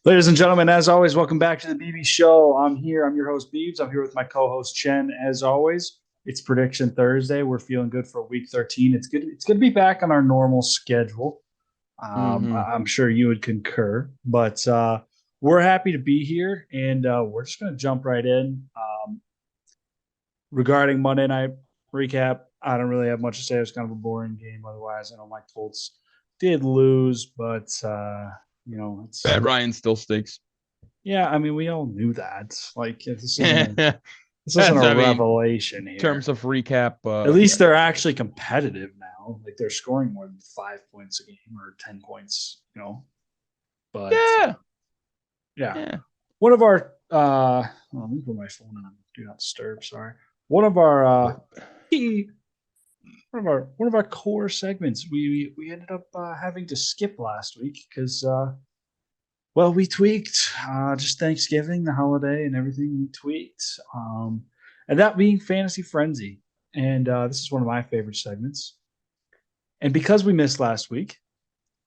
Ladies and gentlemen, as always, welcome back to the BB-Scho. I'm here. I'm your host, Beebs. I'm here with my co-host, Chen. As always, it's Prediction Thursday. We're feeling good for Week 13. It's good. It's good to be back on our normal schedule. Hmm. I'm sure you would concur, but we're happy to be here, and we're just going to jump right in. Regarding Monday night recap, I don't really have much to say. It was kind of a boring game. Otherwise, I know my Colts did lose, but it's Bad Ryan still stinks. yeah, I mean, we all knew that. Like, this isn't a That's, this isn't a I mean, revelation in here. terms of recap, At yeah. least they're actually competitive now. Like, they're scoring more than 5 points a game or 10 points. But Yeah. yeah, Yeah. one of our let me put my phone on do not disturb. Sorry. One of our key one of our core segments we ended up having to skip last week because well, we tweaked. Just Thanksgiving, the holiday, and everything. We tweaked, and that being Fantasy Frenzy. And this is one of my favorite segments. And because we missed last week,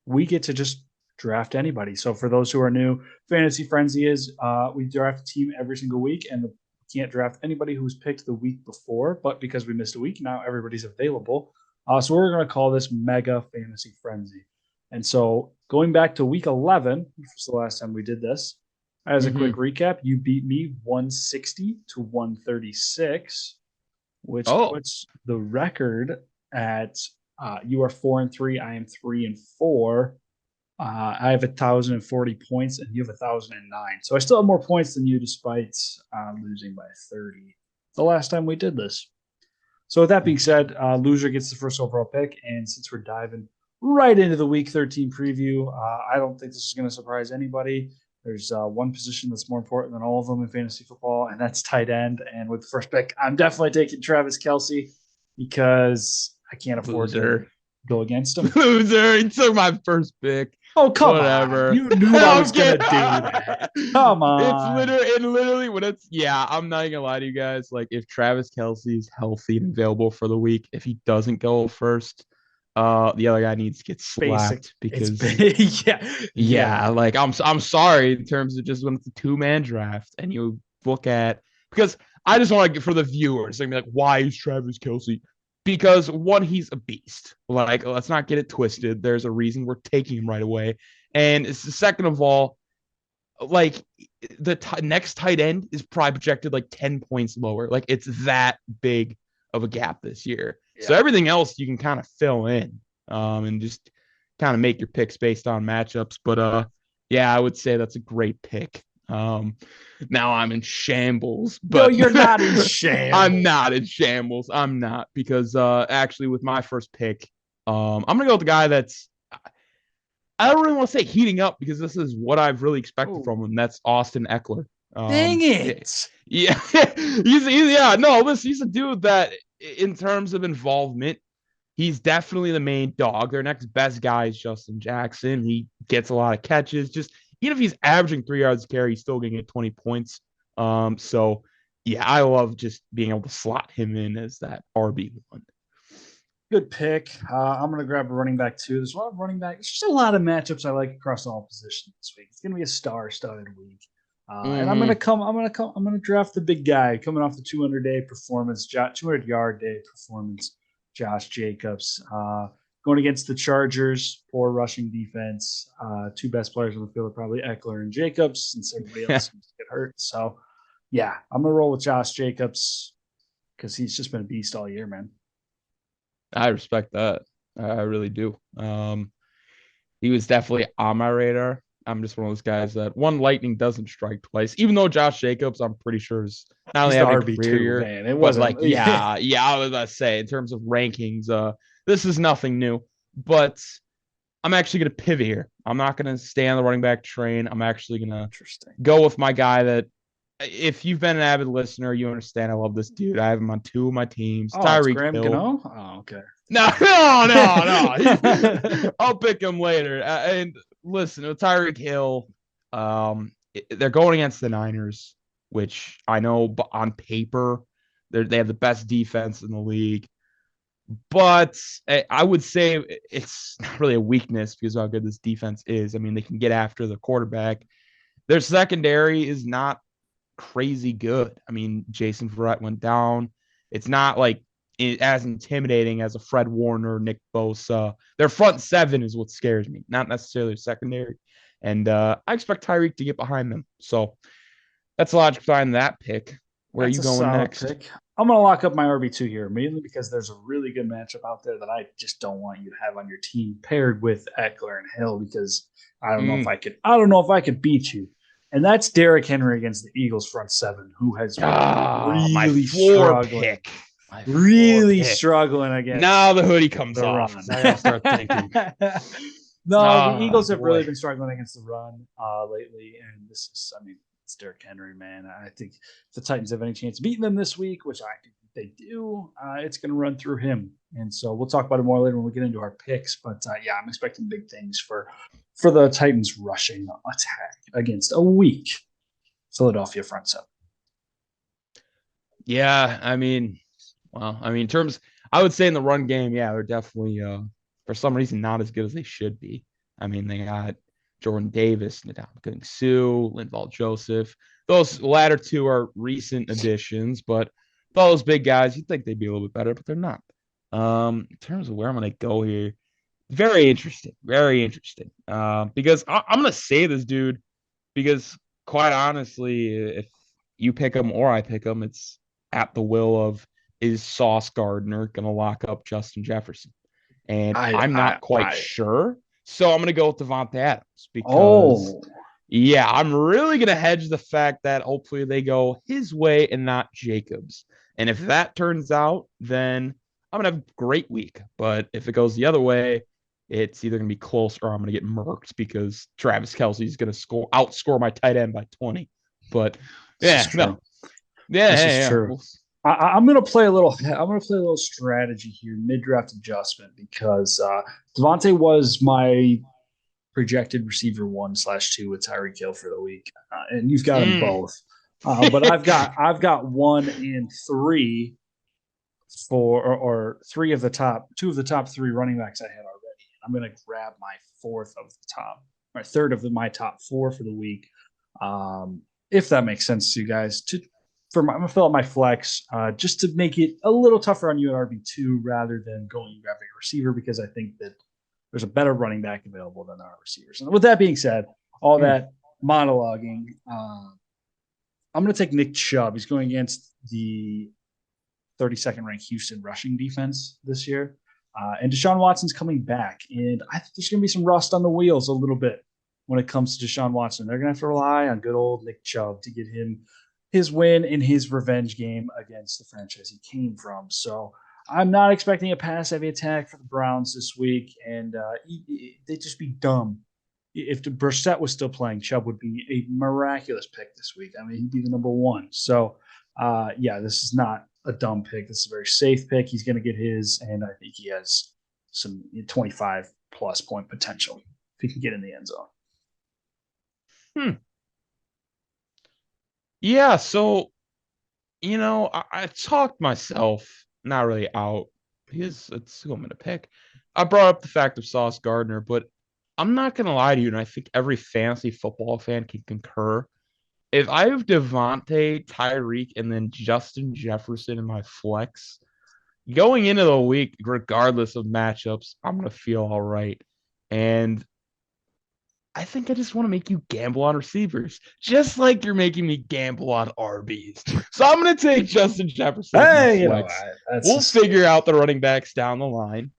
we get to just draft anybody. So for those who are new, Fantasy Frenzy is we draft a team every single week, and we can't draft anybody who was picked the week before. But because we missed a week, now everybody's available. So we're going to call this Mega Fantasy Frenzy. And so going back to week 11, which was the last time we did this, as a quick Hmm. recap, you beat me 160 to 136, which Oh, puts the record at you are 4-3, I am 3-4. I have 1,040 points, and you have 1,009. So I still have more points than you, despite losing by 30. The last time we did this. So with that being said, loser gets the first overall pick, and since we're diving right into the Week 13 preview, I don't think this is going to surprise anybody. There's one position that's more important than all of them in fantasy football, and that's tight end. And with the first pick, I'm definitely taking Travis Kelsey because I can't afford to loser. go against him. Loser. He took my first pick. Oh, come on. Whatever. You knew I was going Okay. to do that. Come It's on. literally when it's yeah, I'm not gonna lie to you guys. Like if Travis Kelsey is healthy and available for the week, if he doesn't go first, the other guy needs to get Basic. slapped It's because yeah. yeah, Yeah. like I'm sorry in terms of just when it's a two-man draft and you look at because I just want to for the viewers, like why is Travis Kelsey? Because one, he's a beast. Like, let's not get it twisted. There's a reason we're taking him right away. And second of all, like the next tight end is probably projected like 10 points lower. Like it's that big of a gap this year. So Yeah. everything else you can kind of fill in and just kind of make your picks based on matchups. But yeah, I would say that's a great pick. Now I'm in shambles, No, but you're not in I'm shambles. not in shambles. I'm not because actually with my first pick, I'm gonna go with the guy that's I don't really want to say heating up because this is what I've really expected Oh, from him. That's Austin Eckler. dang Yeah, it. yeah, yeah. No, listen, he's a dude that, in terms of involvement, he's definitely the main dog. Their next best guy is Justin Jackson. He gets a lot of catches. Just even if he's averaging 3 yards a carry, he's still going to get 20 points. So yeah, I love just being able to slot him in as that RB1. Good pick. I'm going to grab a running back too. There's a lot of running back. There's just a lot of matchups I like across all positions this week. It's going to be a star-studded week. And I'm going to Mm-hmm. come. I'm going to come. I'm going to draft the big guy coming off the 200-day performance, 200-yard day performance. Josh Jacobs going against the Chargers. Poor rushing defense. Two best players on the field are probably Eckler and Jacobs, since everybody Yeah, else seems to get hurt. So, yeah, I'm going to roll with Josh Jacobs because he's just been a beast all year, man. I respect that. I really do. He was definitely on my radar. I'm just one of those guys that one lightning doesn't strike twice. Even though Josh Jacobs, I'm pretty sure is not He's only the having a RB career two year, man. It but wasn't. like Yeah. yeah, I was about to say in terms of rankings, this is nothing new. But I'm actually gonna pivot here. I'm not gonna stay on the running back train. I'm actually gonna Interesting. go with my guy that if you've been an avid listener, you understand I love this dude. I have him on two of my teams. Oh, it's Tyreek Graham Hill. Gano. Oh, okay. No, no. I'll pick him later. And listen, with Tyreek Hill, they're going against the Niners, which I know on paper they have the best defense in the league. But I would say it's not really a weakness because of how good this defense is. I mean, they can get after the quarterback. Their secondary is not crazy good. I mean, Jason Verrett went down. It's not like as intimidating as a Fred Warner, Nick Bosa. Their front seven is what scares me, not necessarily their secondary. And I expect Tyreek to get behind them. So that's logic behind that pick. Where are That's you a going solid next? pick. I'm going to lock up my RB2 here, mainly because there's a really good matchup out there that I just don't want you to have on your team paired with Eckler and Hill because I don't know if Mm. I could. I don't know if I could beat you. And that's Derrick Henry against the Eagles front seven, who has been Ah, my really floor struggling, pick. My floor really pick. struggling Now against the hoodie comes the off run. because I gotta start thinking. No, the Ah, Eagles have really boy. been struggling against the run lately, and this is, I mean, it's Derrick Henry, man. I think if the Titans have any chance of beating them this week, which I think they do, it's going to run through him. And so we'll talk about it more later when we get into our picks. But yeah, I'm expecting big things for the Titans rushing attack against a weak Philadelphia front seven. Yeah, in terms, I would say in the run game, yeah, they're definitely for some reason not as good as they should be. I mean, they got Jordan Davis, Ndamukong Suh, Linval Joseph. Those latter two are recent additions, but with all those big guys, you'd think they'd be a little bit better, but they're not. In terms of where I'm gonna go here, very interesting, very interesting. Because I'm gonna say this, dude, because quite honestly, if you pick him or I pick him, it's at the will of is Sauce Gardner going to lock up Justin Jefferson? And I, I'm I, not quite I, sure. So I'm going to go with Devontae Adams because, oh, yeah, I'm really going to hedge the fact that hopefully they go his way and not Jacobs. And if that turns out, then I'm going to have a great week. But if it goes the other way, it's either going to be close or I'm going to get murked because Travis Kelsey's going to outscore my tight end by 20. But this is yeah, no, true. yeah, This yeah, is yeah. true. Well, I'm gonna play a little. I'm gonna play a little strategy here, mid draft adjustment, because Devontae was my projected receiver 1/2 with Tyreek Hill for the week, and you've got them mm. both. But I've got 1 and 3 or three of the top 2 of the top 3 running backs I had already. I'm gonna grab my fourth of the top, my third of my top 4 for the week. If that makes sense to you guys, I'm gonna fill out my flex just to make it a little tougher on you at RB2 rather than going and grabbing a receiver because I think that there's a better running back available than our receivers. And with that being said, all Mm. that monologuing, I'm going to take Nick Chubb. He's going against the 32nd ranked Houston rushing defense this year. And Deshaun Watson's coming back. And I think there's going to be some rust on the wheels a little bit when it comes to Deshaun Watson. They're going to have to rely on good old Nick Chubb to get him his win in his revenge game against the franchise he came from. So I'm not expecting a pass heavy attack for the Browns this week. And they'd just be dumb. If Brissett was still playing, Chubb would be a miraculous pick this week. I mean, he'd be the number 1. So, yeah, this is not a dumb pick. This is a very safe pick. He's going to get his, and I think he has some 25 plus point potential if he can get in the end zone. Hmm. Yeah, so I talked myself not really out because it's who I'm gonna pick. I brought up the fact of Sauce Gardner, but I'm not gonna lie to you, and I think every fantasy football fan can concur. If I have Devontae, Tyreek, and then Justin Jefferson in my flex, going into the week, regardless of matchups, I'm gonna feel all right. And I think I just want to make you gamble on receivers, just like you're making me gamble on RBs. So I'm going to take Justin Jefferson with my Hey, flex. that's We'll just figure out the running backs down the line.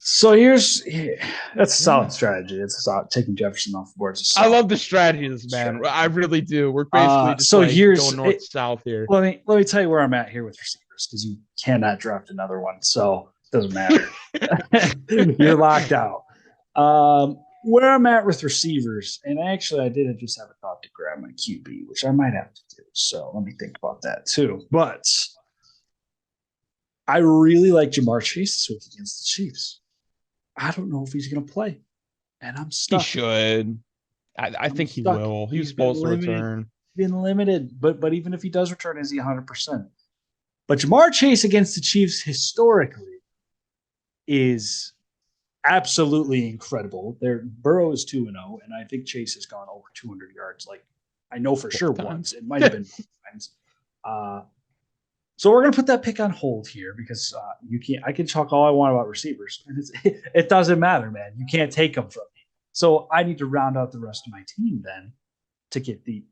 so that's a Yeah, solid strategy. It's a solid, taking Jefferson off the board is a I solid love the strategy of this man. I strategy. really do. We're basically just So like here's going north it, south here. let me tell you where I'm at here with receivers because you cannot draft another one, so it doesn't matter. You're locked out. Where I'm at with receivers, and actually I did just have a thought to grab my QB, which I might have to do. So let me think about that too. But I really like Jamar Chase this week against the Chiefs. I don't know if he's going to play, and I'm He stuck. should. I I'm think he stuck. will. He was He's been supposed to limited. return. Been limited, but even if he does return, is he 100%? But Jamar Chase against the Chiefs historically is absolutely incredible. Their Burrow is 2-0, and I think Chase has gone over 200 yards. Like I know for sure Both times. once. It might have been both times. Uh, so we're gonna put that pick on hold here because you can't. I can talk all I want about receivers, and it doesn't matter, man. You can't take them from me. So I need to round out the rest of my team then to get the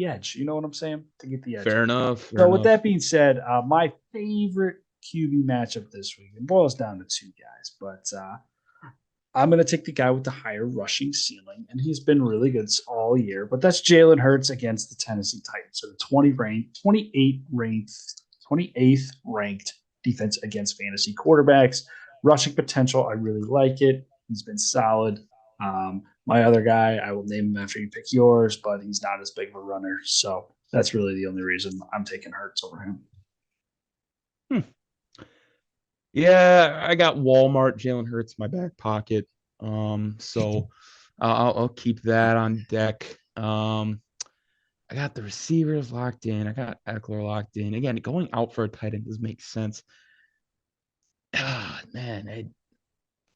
edge. You know what I'm saying? To get the edge. Fair enough. Fair So with enough. that being said, my favorite QB matchup this week, it boils down to two guys, but I'm going to take the guy with the higher rushing ceiling, and he's been really good all year. But that's Jalen Hurts against the Tennessee Titans. So the 28th ranked defense against fantasy quarterbacks. Rushing potential, I really like it. He's been solid. My other guy, I will name him after you pick yours, but he's not as big of a runner. So that's really the only reason I'm taking Hurts over him. Yeah, I got Walmart, Jalen Hurts in my back pocket. So I'll keep that on deck. I got the receivers locked in. I got Eckler locked in. Again, going out for a tight end does make sense. Man,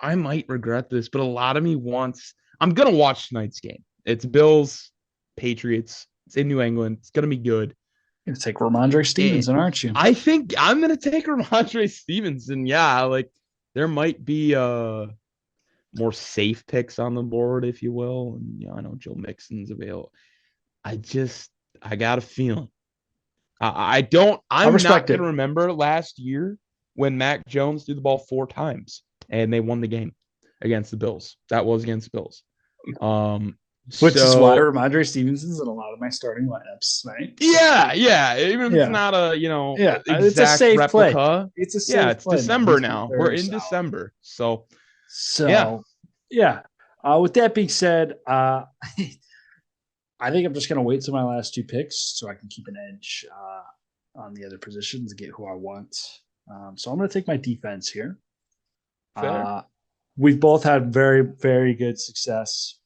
I might regret this, but a lot of me wants. I'm gonna watch tonight's game. It's Bills, Patriots. It's in New England. It's gonna be good. You're going to take Ramondre And Stevenson, aren't you? I think I'm gonna take Ramondre Stevenson. Yeah, like there might be more safe picks on the board, if you will. And I know Joe Mixon's available. I got a feeling. I don't. I I'm not respect gonna it. remember last year when Mac Jones threw the ball 4 times and they won the game against the Bills. That was against the Bills. Um, Which is why so Ramondre Stevenson's in a lot of my starting lineups, right? So, yeah. Even if it's yeah. not a Yeah. It's a exact safe play. replica. It's a Yeah, safe it's play, man. December He's been now. We're very in solid. December. So yeah, So, yeah. With that being said, I think I'm just going to wait till my last two picks so I can keep an edge on the other positions and get who I want. So I'm going to take my defense here. fair. We've both had very, very good success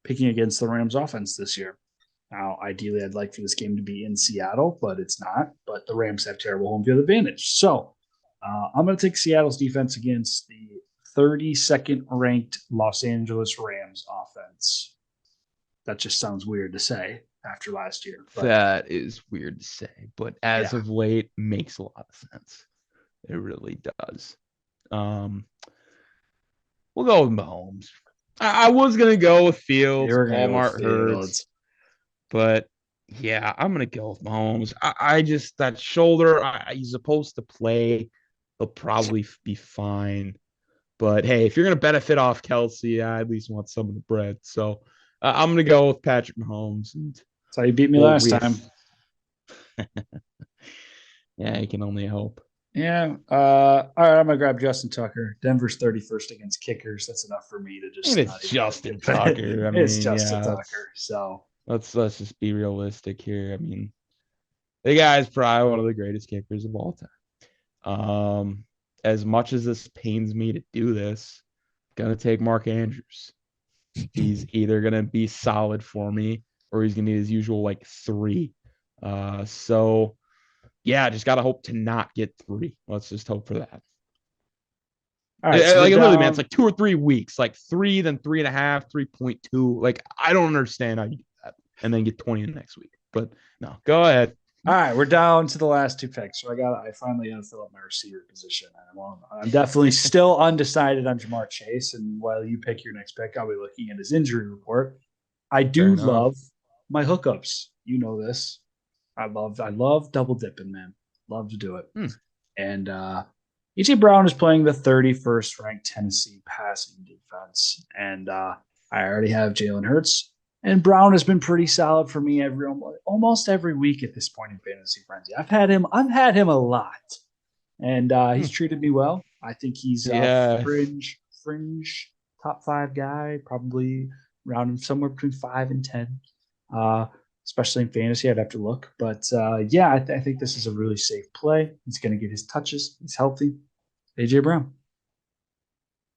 picking against the Rams offense this year. Now, ideally, I'd like for this game to be in Seattle, but it's not. But the Rams have terrible home field advantage. So I'm going to take Seattle's defense against the 32nd ranked Los Angeles Rams offense. That just sounds weird to say after last year. But That is weird to say, but as yeah, of late, makes a lot of sense. It really does. Um, we'll go with Mahomes. I was gonna go with you Fields, were going to go with Walmart hurts, Fields. but yeah, I'm gonna go with Mahomes. I just that shoulder. He's supposed to play. He'll probably be fine. But hey, if you're gonna benefit off Kelsey, I at least want some of the bread. So I'm gonna go with Patrick Mahomes, and That's how you beat me well, last we time. yeah, you can only hope. Yeah. All right. I'm gonna grab Justin Tucker. Denver's 31st against kickers. That's enough for me to And just it's not even think Justin it. Tucker. I It's mean, Justin yeah, Tucker. So let's just be realistic here. I mean, the guy's probably one of the greatest kickers of all time. As much as this pains me to do this, I'm gonna take Mark Andrews. He's either gonna be solid for me or he's gonna be his usual like 3. So yeah, just gotta hope to not get 3. Let's just hope for that. all right. So we're Like literally, man, it's down. like 2 or 3 weeks, like 3, then 3.5, 3.2. Like I don't understand how you do that, and then get 20 in the next week. But no, go ahead. All right, we're down to the last two picks. So I finally got to fill up my receiver position. I'm definitely still undecided on Jamar Chase. And while you pick your next pick, I'll be looking at his injury report. I Fair do enough. love my hookups. You know this. I love double dipping, man. Love to do it. Hmm. And EJ Brown is playing the 31st ranked Tennessee passing defense. And I already have Jalen Hurts. And Brown has been pretty solid for me almost every week at this point in fantasy frenzy. I've had him a lot, and Hmm. he's treated me well. I think he's a Yeah. fringe top 5 guy, probably around somewhere between 5 and 10. Uh, Especially in fantasy, I'd have to look, but yeah, I think this is a really safe play. He's going to get his touches. He's healthy. AJ Brown.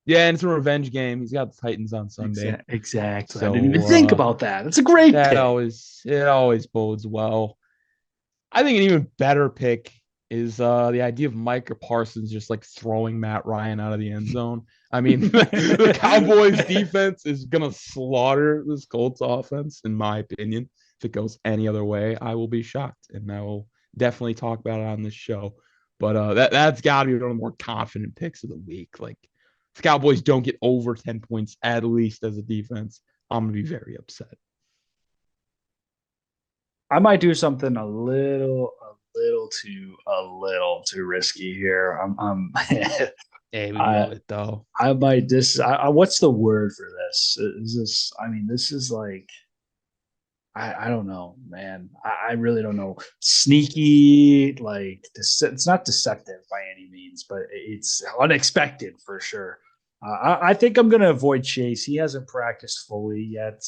Yeah, and it's a revenge game. He's got the Titans on Sunday. Exactly. I didn't even So think about that. That's a great that pick. always it always bodes well. I think an even better pick is the idea of Micah Parsons just like throwing Matt Ryan out of the end zone. I mean, the Cowboys defense is gonna slaughter this Colts offense, in my opinion. If it goes any other way, I will be shocked, and I will definitely talk about it on this show. But that's got to be one of the more confident picks of the week. Like, if the Cowboys don't get over 10 points at least as a defense, I'm gonna be very upset. I might do something a little too risky here. Hey, we I, love it though. I might what's the word for this? Is this? I mean, this is like I don't know, man. I really don't know. Sneaky, like it's not deceptive by any means, but it's unexpected for sure. I think I'm going to avoid Chase. He hasn't practiced fully yet.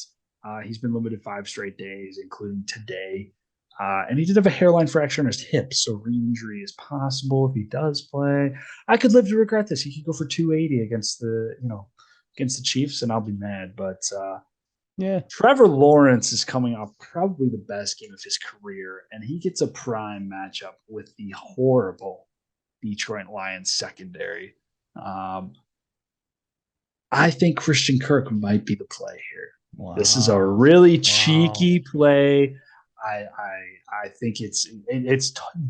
He's been limited 5 straight days, including today. And he did have a hairline fracture in his hip, so re-injury is possible if he does play. I could live to regret this. He could go for 280 against the Chiefs, and I'll be mad. But Yeah. Trevor Lawrence is coming off probably the best game of his career, and he gets a prime matchup with the horrible Detroit Lions secondary. Um, I think Christian Kirk might be the play here. Wow. This is a really cheeky play. I think it's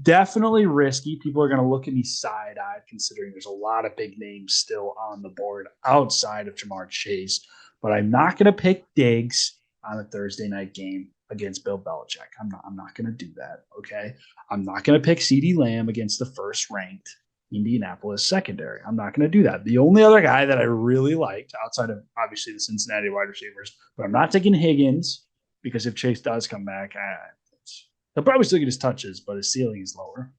definitely risky. People are going to look at me side eyed, considering there's a lot of big names still on the board outside of Jamar Chase. But I'm not going to pick Diggs on a Thursday night game against Bill Belichick. I'm not going to do that. Okay. I'm not going to pick CeeDee Lamb against the first ranked Indianapolis secondary. I'm not going to do that. The only other guy that I really liked outside of obviously the Cincinnati wide receivers, but I'm not taking Higgins because if Chase does come back, he'll probably still get his touches, but his ceiling is lower.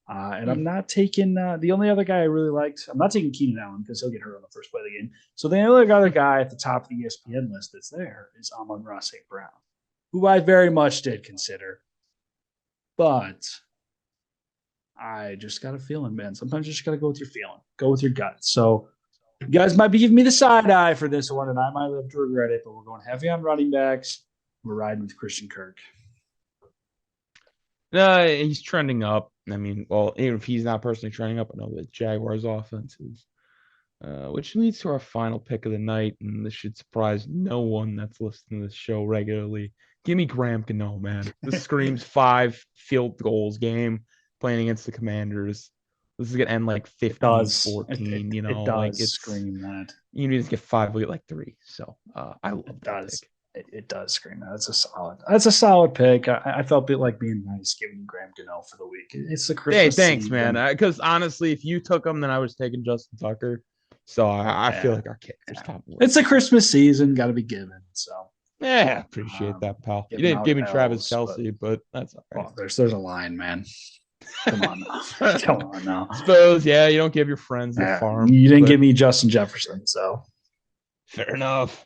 And I'm not taking the only other guy I really liked. I'm not taking Keenan Allen because he'll get hurt on the first play of the game. So the only other guy at the top of the ESPN list that's there is Amon-Ra St. Brown, who I very much did consider. But I just got a feeling, man. Sometimes you just got to go with your feeling, go with your gut. So you guys might be giving me the side eye for this one, and I might live to regret it, but we're going heavy on running backs. We're riding with Christian Kirk. He's trending up. I mean, well, even if he's not personally trending up, I know the Jaguars offense is, which leads to our final pick of the night, and this should surprise no one that's listening to this show regularly. Give me Graham Gano, man. This screams 5 field goals game playing against the Commanders. This is gonna end like 15-14. It does scream that. You need to get 5, we get like 3. So I love that pick. It does scream that. That's a solid pick. I felt it like being nice giving Graham Gano for the week. It's the Christmas. Hey, thanks, season. man. Because honestly, if you took him, then I was taking Justin Tucker. So I feel like our kick was top. It's a Christmas season, got to be given. So yeah, appreciate that, pal. You didn't give me Travis Kelce, but that's all right. Well, there's a line, man. Come on now. Come on now. Suppose, yeah, you don't give your friends the farm. You didn't give me Justin Jefferson, so fair enough.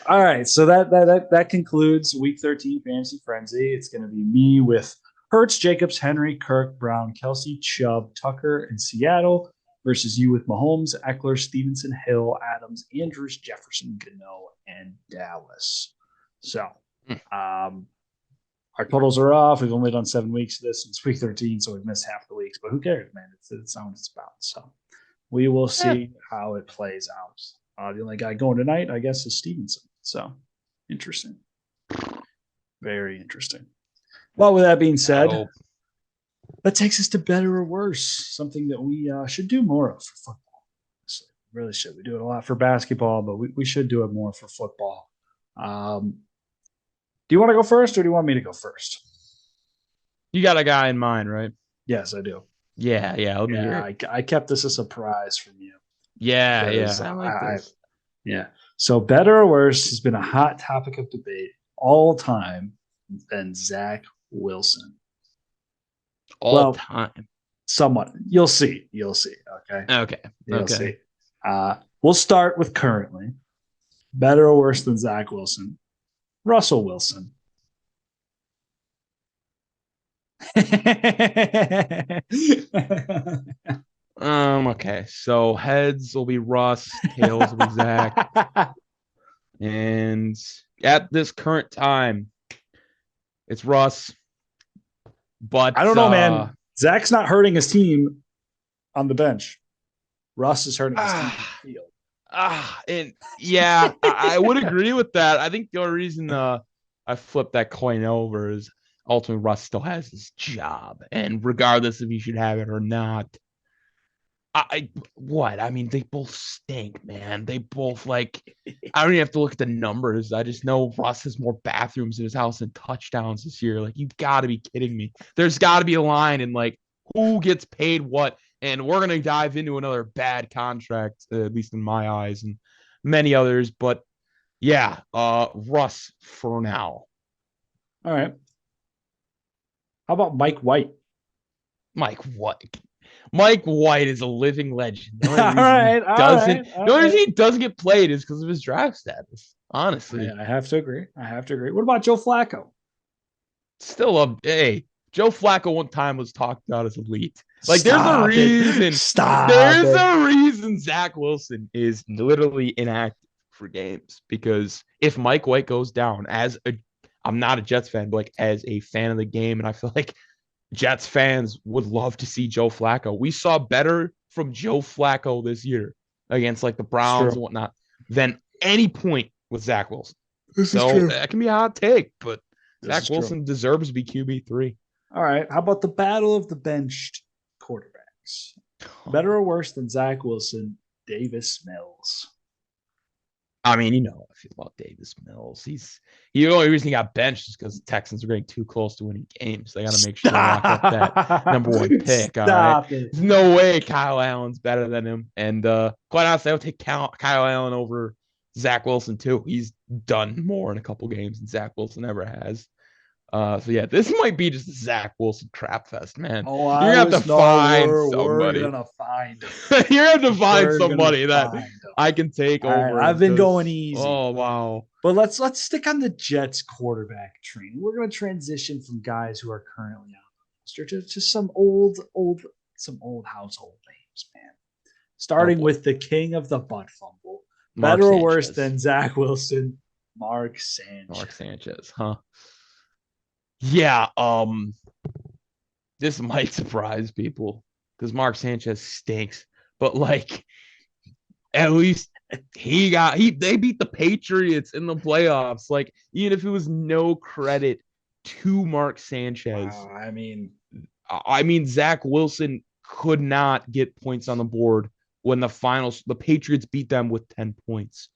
All right, so that concludes Week 13 Fantasy Frenzy. It's going to be me with Hurts, Jacobs, Henry, Kirk, Brown, Kelce, Chubb, Tucker, and Seattle versus you with Mahomes, Eckler, Stevenson, Hill, Adams, Andrews, Jefferson, Gano, and Dallas. So, our totals are off. We've only done 7 weeks of this since Week 13, so we've missed half the weeks. But who cares, man? It's not what it's about. So we will see how it plays out. The only guy going tonight, I guess, is Stevenson. So interesting. Very interesting. Well, with that being said, that takes us to better or worse, something that we should do more of for football. So really should. We do it a lot for basketball, but we should do it more for football. Do you want to go first or do you want me to go first? You got a guy in mind, right? Yes, I do. Yeah. Let me hear it. I kept this a surprise from you. Yeah. I like this. Yeah. So better or worse has been a hot topic of debate all time than Zach Wilson. All time. Somewhat. You'll see. Okay. You'll see. We'll start with currently. Better or worse than Zach Wilson? Russell Wilson. Okay. So heads will be Russ, tails will be Zach. And at this current time, it's Russ. But I don't know, man. Zach's not hurting his team on the bench. Russ is hurting his team on the field. And yeah, I would agree with that. I think the only reason I flipped that coin over is ultimately Russ still has his job, and regardless if he should have it or not, what? I mean, they both stink, man. They both like. I don't even have to look at the numbers. I just know Russ has more bathrooms in his house and touchdowns this year. Like, you've got to be kidding me. There's got to be a line in like who gets paid what, and we're gonna dive into another bad contract, at least in my eyes, and many others. But yeah, Russ for now. All right. How about Mike White? Mike White. Mike White is a living legend. The only All reason right, he doesn't, all the only right. reason he doesn't get played is because of his draft status. Honestly, I have to agree. I have to agree. What about Joe Flacco? still a hey. Joe Flacco one time was talked about as elite. Like Stop it. Stop there's it. a reason Zach Wilson is literally inactive for games because if Mike White goes down I'm not a Jets fan, but like as a fan of the game, and I feel like Jets fans would love to see Joe Flacco. We saw better from Joe Flacco this year against like the It's Browns true. and whatnot than any point with Zach Wilson. This is So true. that can be a hot take, but This Zach is true. Wilson deserves to be QB3. All right. How about the battle of the benched quarterbacks? Better or worse than Zach Wilson, Davis Mills? I mean, you know how I feel about Davis Mills. The only reason he got benched is because the Texans are getting too close to winning games. They got to make sure they lock up that number one pick. All right. Stop it. There's no way Kyle Allen's better than him. And quite honestly, I would take Kyle Allen over Zach Wilson too. He's done more in a couple games than Zach Wilson ever has. So yeah, this might be just a Zach Wilson crap fest, man. Oh, You're I gonna have to was no. find We're somebody. gonna find him. You're gonna have to find We're gonna somebody that find him. I can take All right, over I've him. been going easy. Oh wow. But let's stick on the Jets quarterback train. We're going to transition from guys who are currently on the roster to some old household names, man. Starting with the king of the butt fumble. Mark Better or Sanchez. worse than Zach Wilson, Mark Sanchez. Mark Sanchez, huh? Yeah, this might surprise people because Mark Sanchez stinks. But like at least they beat the Patriots in the playoffs. Like, even if it was no credit to Mark Sanchez. Wow, I mean, Zach Wilson could not get points on the board when the Patriots beat them with 10 points.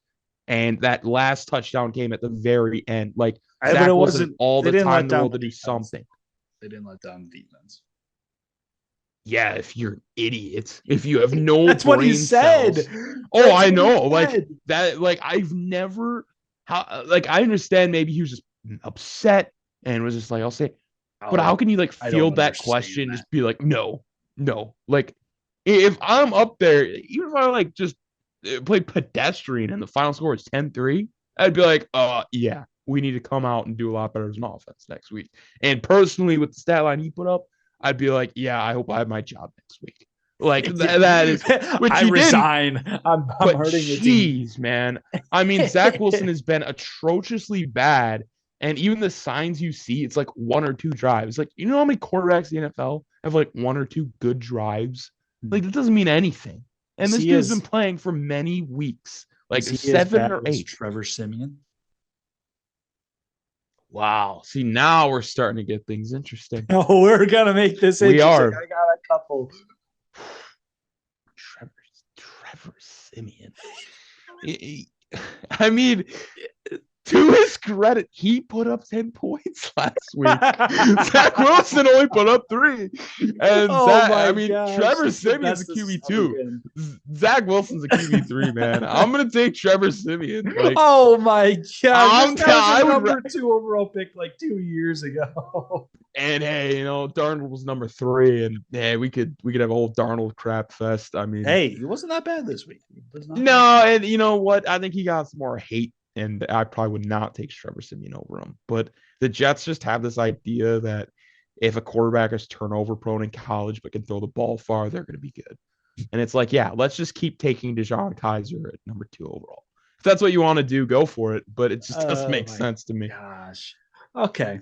And that last touchdown came at the very end. Like, Zach Wilson all the time in the world to do something. They didn't let down the defense. Yeah, if you're idiots, if you have no That's what he said. Oh, I know. Like that, like I've never I understand maybe he was just upset and was just like, I'll say, but how can you like field that question and just be like, no. Like if I'm up there, even if I like just played pedestrian and the final score is 10-3, I'd be like, yeah, we need to come out and do a lot better as an offense next week. And personally, with the stat line he put up, I'd be like, yeah, I hope I have my job next week. Like that is which I resign. I'm hurting the team. Jeez, man. I mean, Zach Wilson has been atrociously bad. And even the signs you see, it's like one or two drives. Like, you know how many quarterbacks in the NFL have like one or two good drives? Like, that doesn't mean anything. And this dude's been playing for many weeks, like 7 or 8. Trevor Siemian. Wow. See, now we're starting to get things interesting. Oh, we're gonna make this interesting. We are. I got a couple. Trevor Siemian. I mean, to his credit, he put up 10 points last week. Zach Wilson only put up 3. And Trevor Siemian's a QB2. Zach Wilson's a QB3, man. I'm going to take Trevor Siemian. Like, oh, my God. I was number 2 overall pick like 2 years ago. And hey, Darnold was number 3, and hey, we could have a whole Darnold crap fest. I mean, hey, he wasn't that bad this week. No, and you know what? I think he got some more hate, and I probably would not take Trevor Siemian over him. But the Jets just have this idea that if a quarterback is turnover prone in college but can throw the ball far, they're going to be good. And it's like, yeah, let's just keep taking DeJon Kaiser at number 2 overall. If that's what you want to do, go for it. But it just doesn't make sense to me. Gosh. Okay.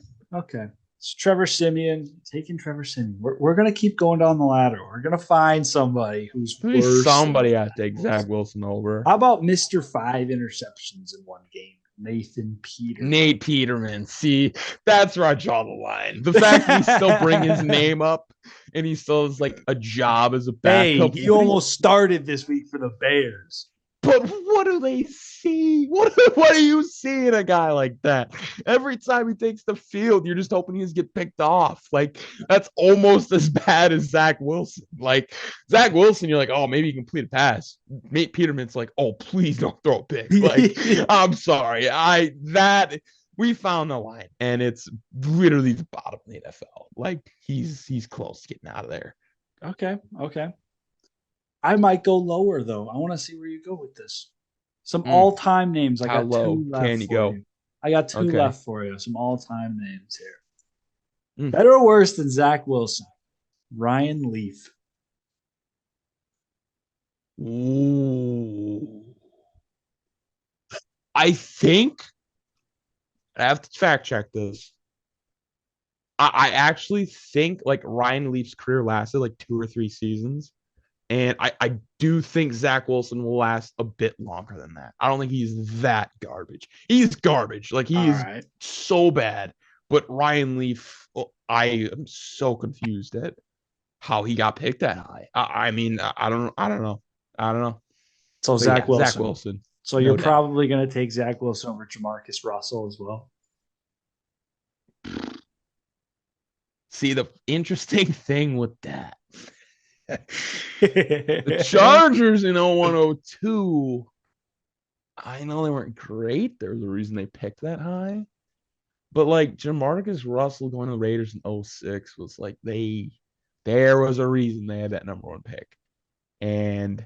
It's Trevor Simeon, taking Trevor Simeon. We're going to keep going down the ladder. We're going to find somebody who's Maybe worse than somebody Zach has to take Zach Wilson. Wilson over. How about Mr. Five interceptions in one game? Nathan Peterman. Nate Peterman. See, that's where I draw the line. The fact that we still bring his name up and he still has like a job as a Hey, backup. he almost started this week for the Bears. But what do they see? What do you see in a guy like that? Every time he takes the field, you're just hoping he's get picked off. Like that's almost as bad as Zach Wilson. Like Zach Wilson, you're like, oh, maybe he can complete a pass. Nate Peterman's like, oh, please don't throw a pick. Like, I'm sorry. We found the line, and it's literally the bottom of the NFL. Like he's close to getting out of there. Okay. I might go lower though. I want to see where you go with this. Some all-time names. I How got low two left can you for go? you. I got two Okay. left for you. Some all-time names here. Better or worse than Zach Wilson? Ryan Leaf. Ooh. I think I have to fact check this. I actually think like Ryan Leaf's career lasted like 2 or 3 seasons. And I do think Zach Wilson will last a bit longer than that. I don't think he's that garbage. He's garbage. Like he is so bad. But Ryan Leaf, I am so confused at how he got picked that high. I mean, I don't know. So But Zach Wilson. Zach Wilson. So you're probably going to take Zach Wilson over Jamarcus Russell as well. See, the interesting thing with that, the Chargers in 0102, I know they weren't great. There's a reason they picked that high. But like Jamarcus Russell going to the Raiders in 06 was like there was a reason they had that number 1 pick. And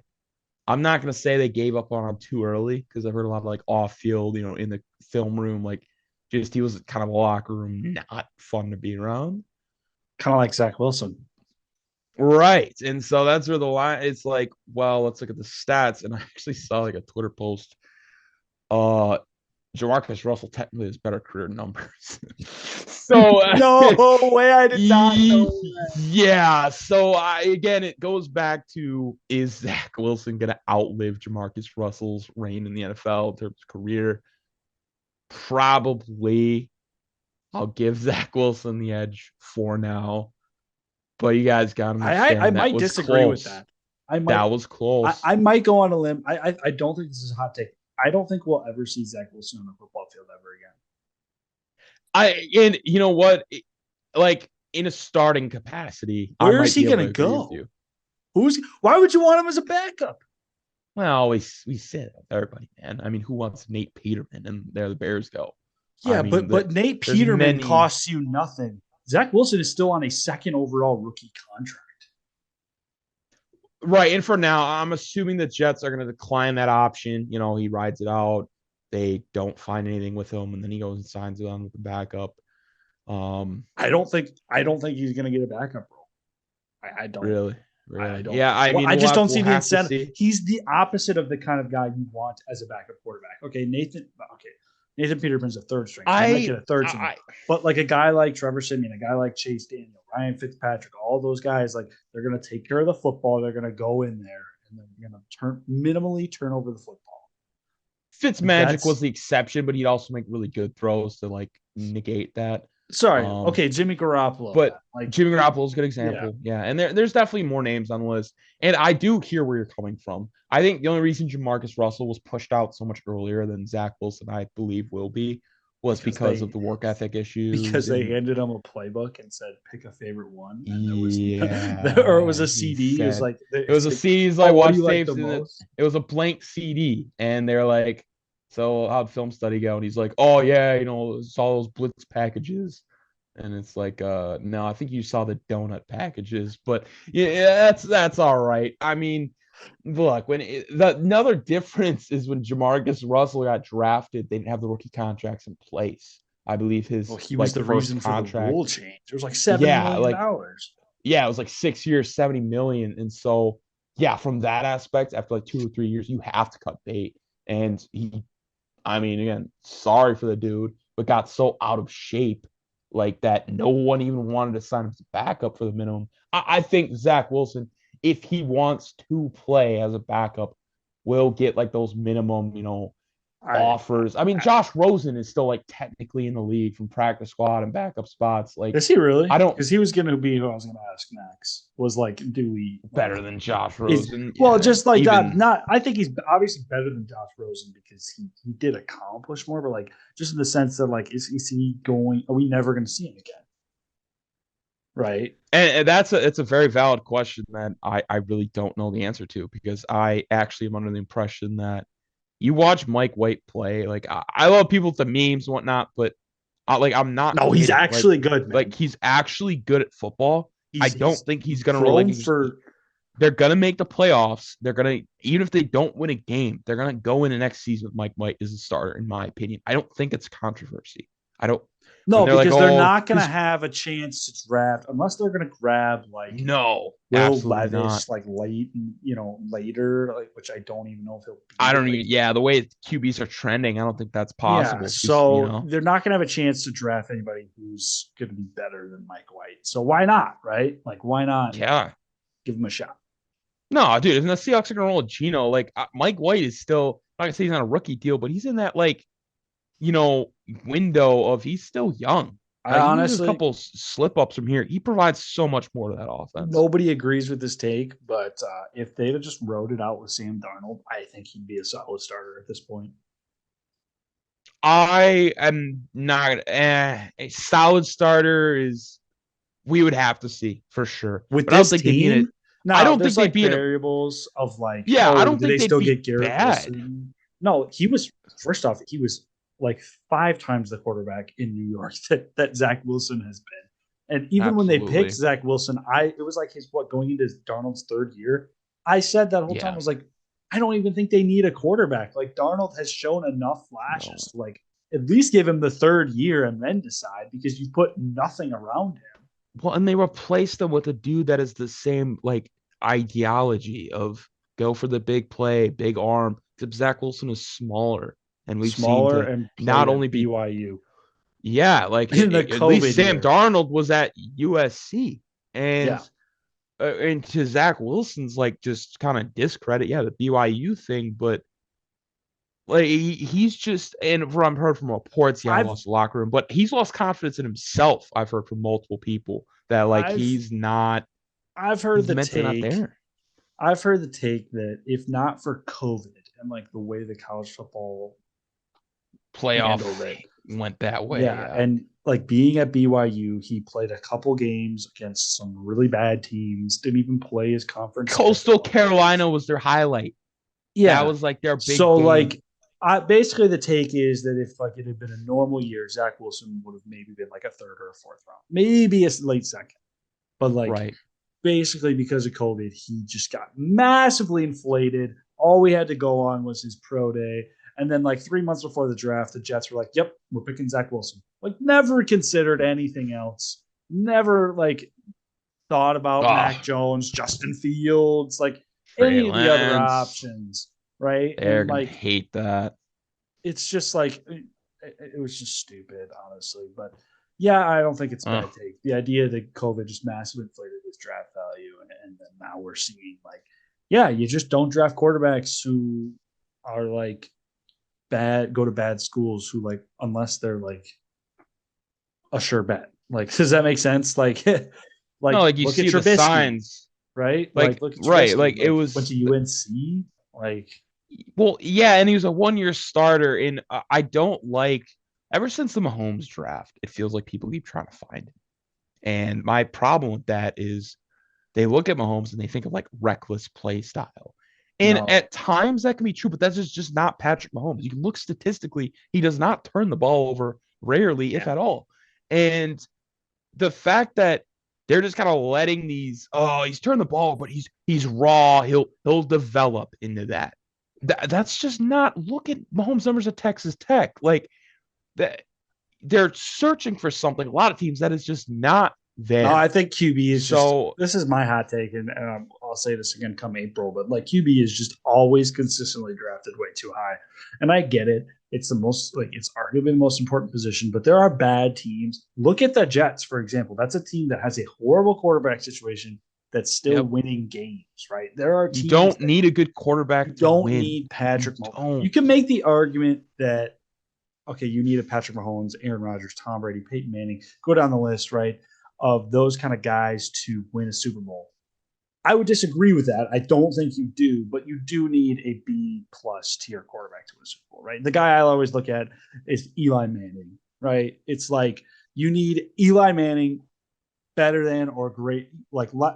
I'm not going to say they gave up on him too early because I've heard a lot of like off field, in the film room, like just he was kind of a locker room, not fun to be around. Kind of like Zach Wilson. Right. And so that's where the line, it's like, well, let's look at the stats. And I actually saw like a Twitter post. Jamarcus Russell technically has better career numbers. So no way, I did not know that. Yeah. So again, it goes back to, is Zach Wilson going to outlive Jamarcus Russell's reign in the NFL in terms of career? Probably. I'll give Zach Wilson the edge for now. But you guys got to understand I might disagree with that. That was close. I might go on a limb. I don't think this is a hot take. I don't think we'll ever see Zach Wilson on the football field ever again. And you know what? Like in a starting capacity, where is he going to go? Why would you want him as a backup? Well, we said it with everybody, man. I mean, who wants Nate Peterman? And there the Bears go. Yeah, but Nate Peterman costs you nothing. Zach Wilson is still on a 2nd overall rookie contract. Right. And for now, I'm assuming the Jets are going to decline that option. He rides it out. They don't find anything with him, and then he goes and signs it on with the backup. I don't think he's going to get a backup role. I don't. Really? I don't. Yeah, I mean, I just don't see the incentive. He's the opposite of the kind of guy you want as a backup quarterback. Okay, Nathan Peterman's a 3rd string. So he might get a 3rd string. But like a guy like Trevor Simeon, a guy like Chase Daniel, Ryan Fitzpatrick, all those guys, like they're going to take care of the football. They're going to go in there and they're going to minimally turn over the football. Fitzmagic was the exception, but he'd also make really good throws to like negate that. Sorry. Okay, Jimmy Garoppolo. But Jimmy Garoppolo is a good example. Yeah. And there's definitely more names on the list. And I do hear where you're coming from. I think the only reason Jamarcus Russell was pushed out so much earlier than Zach Wilson, I believe, will be, was because of the work ethic issues. Because they handed him a playbook and said, pick a favorite one. And or it was a CD. It was a CD. He's like, watch tapes. It was a blank CD. And they're like, so how'd film study go? And he's like, oh, yeah, saw those blitz packages. And it's like, no, I think you saw the donut packages. But yeah, that's all right. I mean, look, another difference is when Jamarcus Russell got drafted, they didn't have the rookie contracts in place. I believe he was the reason contract. For the rule change. It was like $7 million. Yeah, it was like 6 years, $70 million. And so, yeah, from that aspect, after like 2 or 3 years, you have to cut bait. And again, sorry for the dude, but got so out of shape like that no one even wanted to sign him as a backup for the minimum. I think Zach Wilson, if he wants to play as a backup, will get like those minimum, I offers. I mean, Josh Rosen is still like technically in the league from practice squad and backup spots. Like, is he really? I don't Because he was going to be who I was going to ask next. Was like, do we like? better than Josh Is Rosen. well, Yeah, just like that. even Not. I think he's obviously better than Josh Rosen because he did accomplish more. But like, just in the sense that like, is he going? Are we never going to see him again? Right. and that's it's a very valid question that I really don't know the answer to because I actually am under the impression that you watch Mike White play. Like I love people with the memes and whatnot, but I'm not No, he's kidding. actually good, Like man. he's actually good at football. I He's don't think he's gonna thrown relegate. for They're gonna make the playoffs. They're gonna even if they don't win a game, they're gonna go in the next season with Mike White as a starter. In my opinion, I don't think it's controversy. I don't. When no, they're like, because they're oh, not going to because have a chance to draft unless they're going to grab like no, Will absolutely not. Levis like late, later, like which I don't even know if he'll be I there. don't Like, even. Yeah, the way QBs are trending, I don't think that's yeah, possible. Because so they're not going to have a chance to draft anybody who's going to be better than Mike White. So why not, right? Like, why not yeah, give him a shot? no, dude. If the Seahawks are gonna roll Gino, like Mike White is still. I'm not gonna say he's on a rookie deal, but he's in that like you know, window of he's still young. I Like even if there's a honestly, couple slip ups from here, he provides so much more to that offense. nobody agrees with this take, but if they'd have just wrote it out with Sam Darnold, I think he'd be a solid starter at this point. I am not a solid starter is we would have to see for sure. With But I don't this think they'd be in team, it. I no, don't think there's they'd like be in a variables of like, yeah, I oh, don't do think they they'd still be get Garrett bad. Wilson? No, he was first off, he was like 5 times the quarterback in New York that Zach Wilson has been. And even when they picked Absolutely. Zach Wilson, it was like his what going into Darnold's third year. I said that whole time, I Yeah. was like, I don't even think they need a quarterback. Like Darnold has shown enough No. flashes to like at least give him the third year and then decide because you put nothing around him. Well, and they replaced them with a dude that is the same like ideology of go for the big play, big arm. Except Zach Wilson is smaller, and we've seen Smaller to and not played only at be BYU yeah, like in the at least COVID Sam year. Darnold was at USC, Yeah. and to Zach Wilson's like just kind of discredit, yeah, the BYU thing, but like he's just and from I've heard from reports, yeah, he I've lost the locker room, but he's lost confidence in himself. I've heard from multiple people that like I've I've heard he's the mentally not take. there. I've heard the take that if not for COVID and like the way the college football handled Playoff it, went that way. yeah, Yeah. and like being at BYU, he played a couple games against some really bad teams. Didn't even play his conference Coastal schedule. Carolina was their highlight. That Yeah. was like their big So game. like I basically the take is that if like it had been a normal year, Zach Wilson would have maybe been like a third or a fourth round, maybe a late second. But like Right. basically because of COVID, he just got massively inflated. All we had to go on was his pro day. And then like 3 months before the draft, the Jets were like, yep, we're picking Zach Wilson. Like never considered anything else. Never like thought about Mac Oh, Jones, Justin Fields, like Trey any of the other Lance. options. Right. They're And gonna like hate that. it's just like it was just stupid, honestly. But yeah, I don't think it's a Uh, bad take. The idea that COVID just massively inflated his draft value, and then now we're seeing like, yeah, you just don't draft quarterbacks who are like bad, go to bad schools, who like unless they're like a sure bet. Like, does that make sense? Like, no, like like you look at see the Trubisky, signs. right? Like, Like look at right, Trubisky. like it Like, went to was UNC. Like, well, yeah, and he was a 1 year starter. And I don't like ever since the Mahomes draft, it feels like people keep trying to find him. And my problem with that is they look at Mahomes and they think of like reckless play style. And no, at times that can be true, but that's just not Patrick Mahomes. You can look statistically, he does not turn the ball over rarely, if yeah, at all. And the fact that they're just kind of letting these, oh, he's turned the ball, but he's raw. He'll develop into that. That's just not look at Mahomes' numbers at Texas Tech. Like that they're searching for something. A lot of teams that is just not No, there. I think QB is just So this is my hot take, and I'll say this again come April, but like QB is just always consistently drafted way too high, and I get it. It's the most like it's arguably the most important position, but there are bad teams. Look at the Jets, for example. That's a team that has a horrible quarterback situation that's still yep, winning games, right? There are you teams don't that need a good you quarterback to don't win. need You Patrick Mahomes. You don't. can make the argument that okay, you need a Patrick Mahomes, Aaron Rodgers, Tom Brady, Peyton Manning, go down the list, right? Of those kind of guys to win a Super Bowl. I would disagree with that. I don't think you do, but you do need a B plus tier quarterback to win a Super Bowl, right? The guy I always look at is Eli Manning, right? It's like you need Eli Manning better than or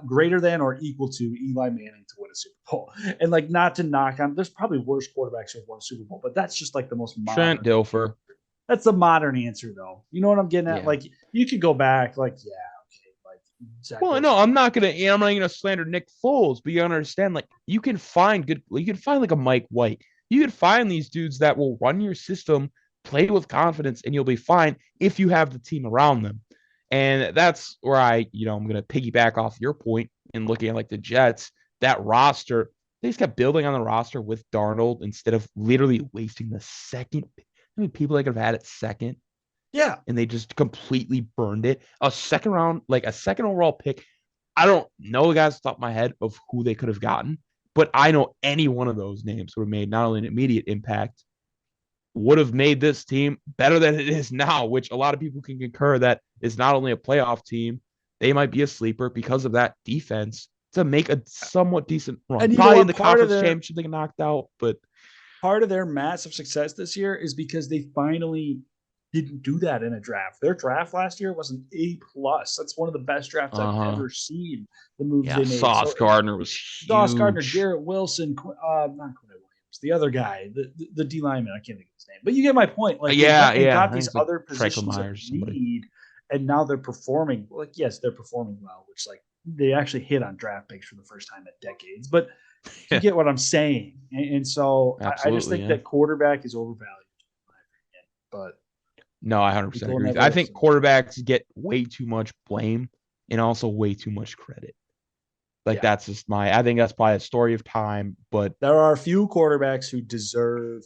greater than or equal to Eli Manning to win a Super Bowl. And like not to knock on, there's probably worse quarterbacks who have won a Super Bowl, but that's just like the most Trent modern. Dilfer. That's the modern answer, though. You know what I'm getting at? Yeah. Like you could go back, like yeah, okay, like Zach Well, no, Wilson. I'm not gonna slander Nick Foles, but you understand, like, you can find like a Mike White. You can find these dudes that will run your system, play with confidence, and you'll be fine if you have the team around them. And that's where I'm gonna piggyback off your point in looking at like the Jets, that roster, they just kept building on the roster with Darnold instead of literally wasting the second. I mean, people that could have had it second Yeah, and they just completely burned it. A second round, like a second overall pick. I don't know the guys off the top of my head of who they could have gotten, but I know any one of those names would have made not only an immediate impact, would have made this team better than it is now, which a lot of people can concur that is not only a playoff team, they might be a sleeper because of that defense to make a somewhat decent run. and you know Probably in what? the conference championship they get knocked out, but Part of their massive success this year is because they finally didn't do that in a draft. Their draft last year was an A plus. That's one of the best drafts I've uh-huh. ever seen. The moves Yeah, they made. Sauce So Gardner was Sauce Gardner, huge. Garrett Wilson, not Quinn Williams, the other guy, the D lineman. I can't think of his name, but you get my point. Like they Yeah, went and yeah. I got think these it's like other Franklin positions of Myers or somebody. need, and now they're performing. Like yes, they're performing well, which like they actually hit on draft picks for the first time in decades. But you Yeah, get what I'm saying, and so I just absolutely. think Yeah. that quarterback is overvalued, in my opinion. But No, I 100% people agree with you. never I think listen. quarterbacks get way too much blame and also way too much credit. Like Yeah, that's just I think that's probably a story of time, but there are a few quarterbacks who deserve.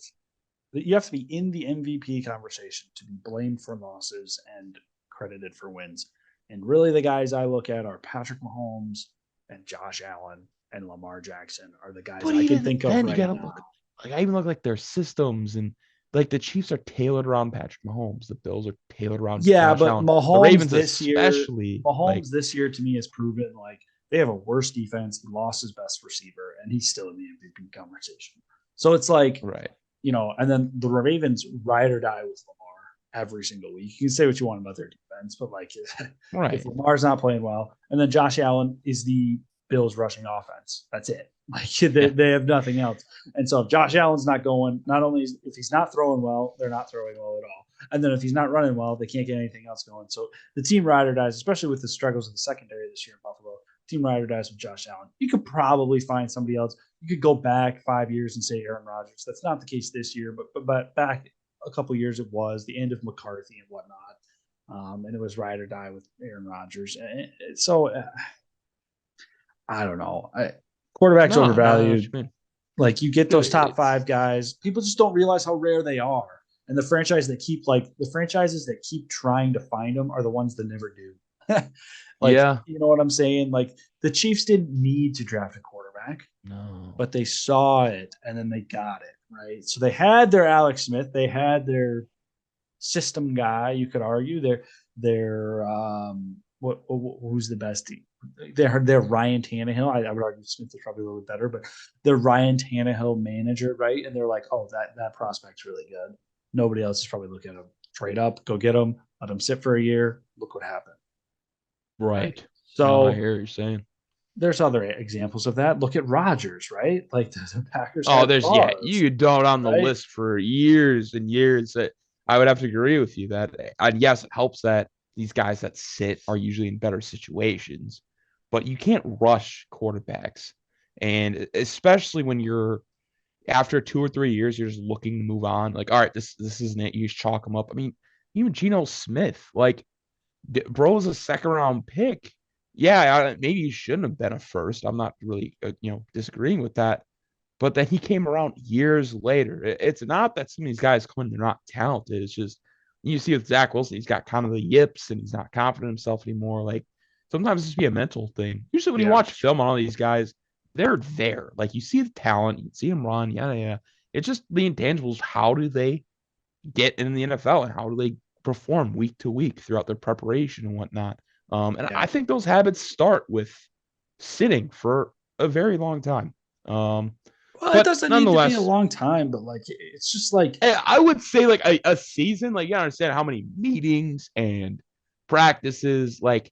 You have to be in the MVP conversation to be blamed for losses and credited for wins. And really, the guys I look at are Patrick Mahomes and Josh Allen and Lamar Jackson are the guys but I can even think of then you right gotta look now. like I even look like their systems and like the Chiefs are tailored around Patrick Mahomes. The Bills are tailored around Yeah, Josh but Allen. The Ravens Mahomes especially like this year to me has proven like they have a worse defense. He lost his best receiver, and he's still in the MVP conversation. So it's like right. and then the Ravens ride or die with Lamar every single week. You can say what you want about their defense, but like if Right. Lamar's not playing well, and then Josh Allen is the Bills rushing offense, that's it. Like Yeah. they have nothing else. And so if Josh Allen's not going, not only if he's not throwing well, they're not throwing well at all. And then if he's not running well, they can't get anything else going. So the team ride or dies, especially with the struggles of the secondary this year in Buffalo. Team ride or dies with Josh Allen. You could probably find somebody else. You could go back 5 years and say Aaron Rodgers. That's not the case this year, but back a couple years it was the end of McCarthy and whatnot, and it was ride or die with Aaron Rodgers. So I don't know. Quarterbacks No, no, I know what you overvalued. mean. Like you get those top It's five guys, people just don't realize how rare they are. And the franchises that keep trying to find them are the ones that never do. Like, yeah. you know what I'm saying? Like the Chiefs didn't need to draft a quarterback, No. but they saw it and then they got it, right? So they had their Alex Smith, they had their system guy, you could argue. Their who's the best team? They're Ryan Tannehill. I would argue Smith is probably a little bit better, but they're Ryan Tannehill manager, right? And they're like, oh, that prospect's really good. Nobody else is probably looking at him. Trade up, go get him, let him sit for a year. Look what happened, right? Right. No, I So hear what you're saying. there's other examples of that. Look at Rodgers, right? Like the Packers Oh, had there's Favre, you could go down the right? list for years and years. That I would have to agree with you that, and yes, it helps that these guys that sit are usually in better situations, but you can't rush quarterbacks, and especially when you're after 2 or 3 years, you're just looking to move on. Like, all right, this isn't it. You just chalk them up. I mean, even Geno Smith, like Bro was a second round pick. Yeah, maybe he shouldn't have been a first. I'm not really, disagreeing with that. But then he came around years later. It's not that some of these guys come in, they're not talented. It's just you see with Zach Wilson, he's got kind of the yips and he's not confident in himself anymore. Like sometimes it's be a mental thing. Usually when you Yeah. watch film on all these guys, they're there. Like you see the talent, you see them run, yeah, yeah. It's just the intangibles. How do they get in the NFL and how do they perform week to week throughout their preparation and whatnot? And Yeah. I think those habits start with sitting for a very long time. Well, it But doesn't need to be a nonetheless, long time, but like it's just like I would say like a season, like you gotta understand how many meetings and practices, like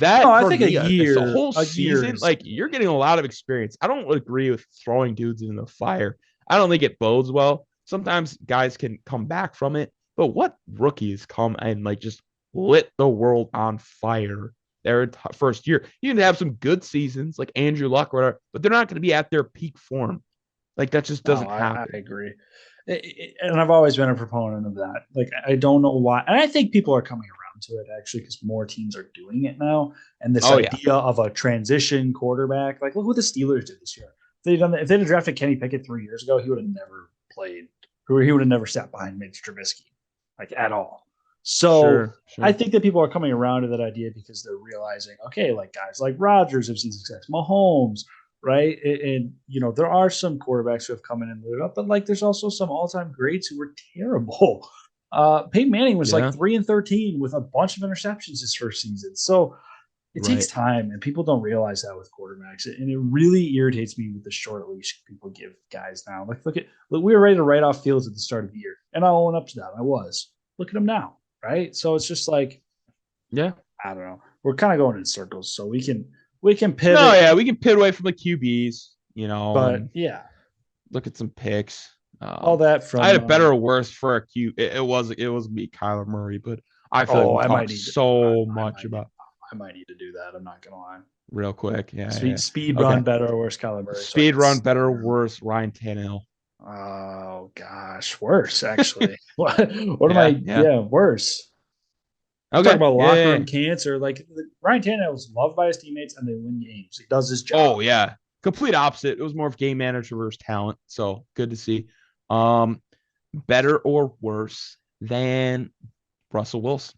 no, that I for think me, it's a whole a year season. is Like you're getting a lot of experience. I don't agree with throwing dudes in the fire. I don't think it bodes well. Sometimes guys can come back from it, but what rookies come and like just lit the world on fire their first year? You can have some good seasons like Andrew Luck or whatever, but they're not going to be at their peak form. Like that just no, doesn't I happen. agree. And I've always been a proponent of that. Like I don't know why, and I think people are coming around to it actually because more teams are doing it now. And this Oh yeah, idea of a transition quarterback, like look what the Steelers did this year. If they'd have drafted Kenny Pickett 3 years ago, he would have never played. He would have never sat behind Mitch Trubisky, like at all. So sure, I sure. think that people are coming around to that idea because they're realizing, okay, like guys like Rodgers have seen success, Mahomes, right? And there are some quarterbacks who have come in and lit it up, but like there's also some all-time greats who were terrible. Peyton Manning was like Yeah, 3-13 with a bunch of interceptions his first season. So it takes right. time, and people don't realize that with quarterbacks, and it really irritates me with the short leash people give guys now. Like, look, we were ready to write off Fields at the start of the year, and I'll own up to that. I was. Look at him now, right? So it's just like Yeah. I don't know. We're kind of going in circles, so we can No, pivot, yeah, we can pivot away from the QBs, but and yeah, look at some picks. all that I had from a better or worse for a Q. It was me, Kyler Murray, but I feel like we I might talked need to so I much might need about I might need to do that. I'm not gonna lie. real quick. Yeah, yeah. Speed Okay. run better or worse, Kyler Murray, so I Speed can run, snag better or him. worse, Ryan Tannehill. Oh gosh, worse actually. What am Yeah, I? yeah. Yeah, worse. I'm talking Okay. about Yeah, locker yeah, room yeah. cancer. Like Ryan Tannehill is loved by his teammates and they win games. He does his job. Oh, yeah. Complete opposite. It was more of game manager versus talent. So good to see. Um, better or worse than Russell Wilson.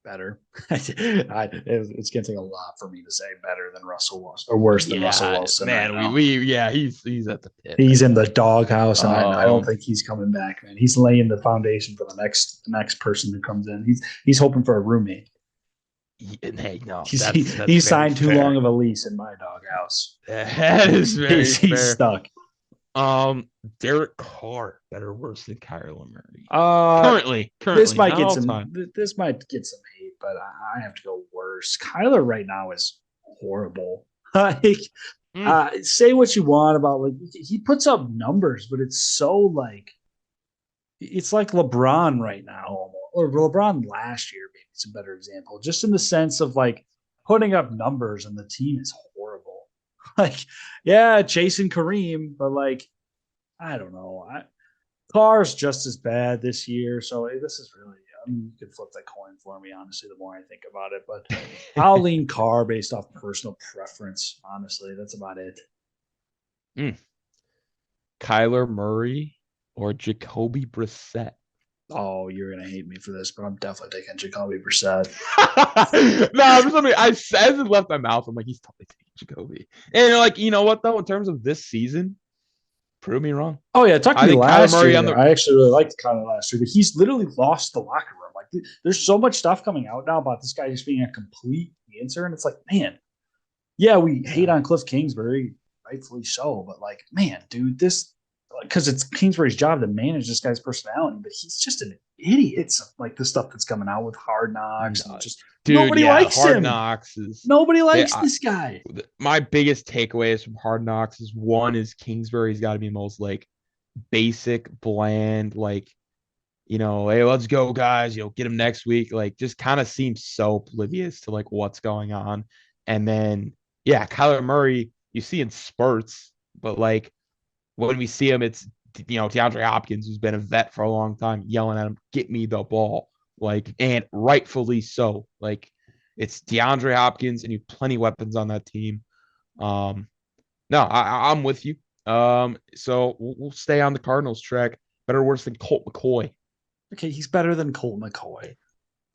Better. It's gonna take a lot for me to say better than Russell Wilson or worse than Russell Yeah, Wilson right man, we now. we yeah, he's at the pit He's right in the now. doghouse, and I don't Um, think he's coming back, man. He's laying the foundation for the next person who comes in. He's hoping for a roommate. and hey, no, He's he, that's he very signed too long fair. of a lease in my doghouse. That is He's very he's fair. stuck. Derek Carr, better or worse than Kyler Murray. Uh, this Currently, might not get all some. time. This might get some hate, but I have to go worse. Kyler right now is horrible. Like, Mm, say what you want about like he puts up numbers, but it's like LeBron right now, almost, or LeBron last year. Maybe it's a better example, just in the sense of like putting up numbers, and the team is horrible. Like, yeah, chasing Kareem, but like I don't know. Carr's just as bad this year, so this is really. I mean, you could flip that coin for me, honestly, the more I think about it. But I'll lean Carr based off personal preference. Honestly, that's about it. mm. Kyler Murray or Jacoby Brissett. Oh, you're gonna hate me for this, but I'm definitely taking Jacoby Brissett. No, I'm just wondering. I said it left my mouth. I'm like, he's totally taking Jacoby. And you're like, you know what though? In terms of this season, prove me wrong. Oh yeah, talk to I me think Kyler last Murray on year. the I actually really liked Connor last year, but he's literally lost the locker room. Like, there's so much stuff coming out now about this guy just being a complete cancer, and it's like, man, yeah, we hate yeah. on Cliff Kingsbury, rightfully so, but like, man, dude, this because it's Kingsbury's job to manage this guy's personality, but he's just an idiot. It's like the stuff that's coming out with Hard Knocks and No, just dude, nobody yeah, likes Hard him. Knocks is Nobody they, likes this guy. my biggest takeaways from Hard Knocks is one is Kingsbury's got to be the most like basic, bland, like hey, let's go, guys. Get him next week. Like, just kind of seems so oblivious to like what's going on. And then, yeah, Kyler Murray, you see in spurts, but like when we see him, it's DeAndre Hopkins, who's been a vet for a long time, yelling at him, "Get me the ball." like, and rightfully so. Like, it's DeAndre Hopkins, and you have plenty of weapons on that team. Um, no, I'm with you. So we'll stay on the Cardinals track. Better or worse than Colt McCoy? Okay, he's better than Colt McCoy.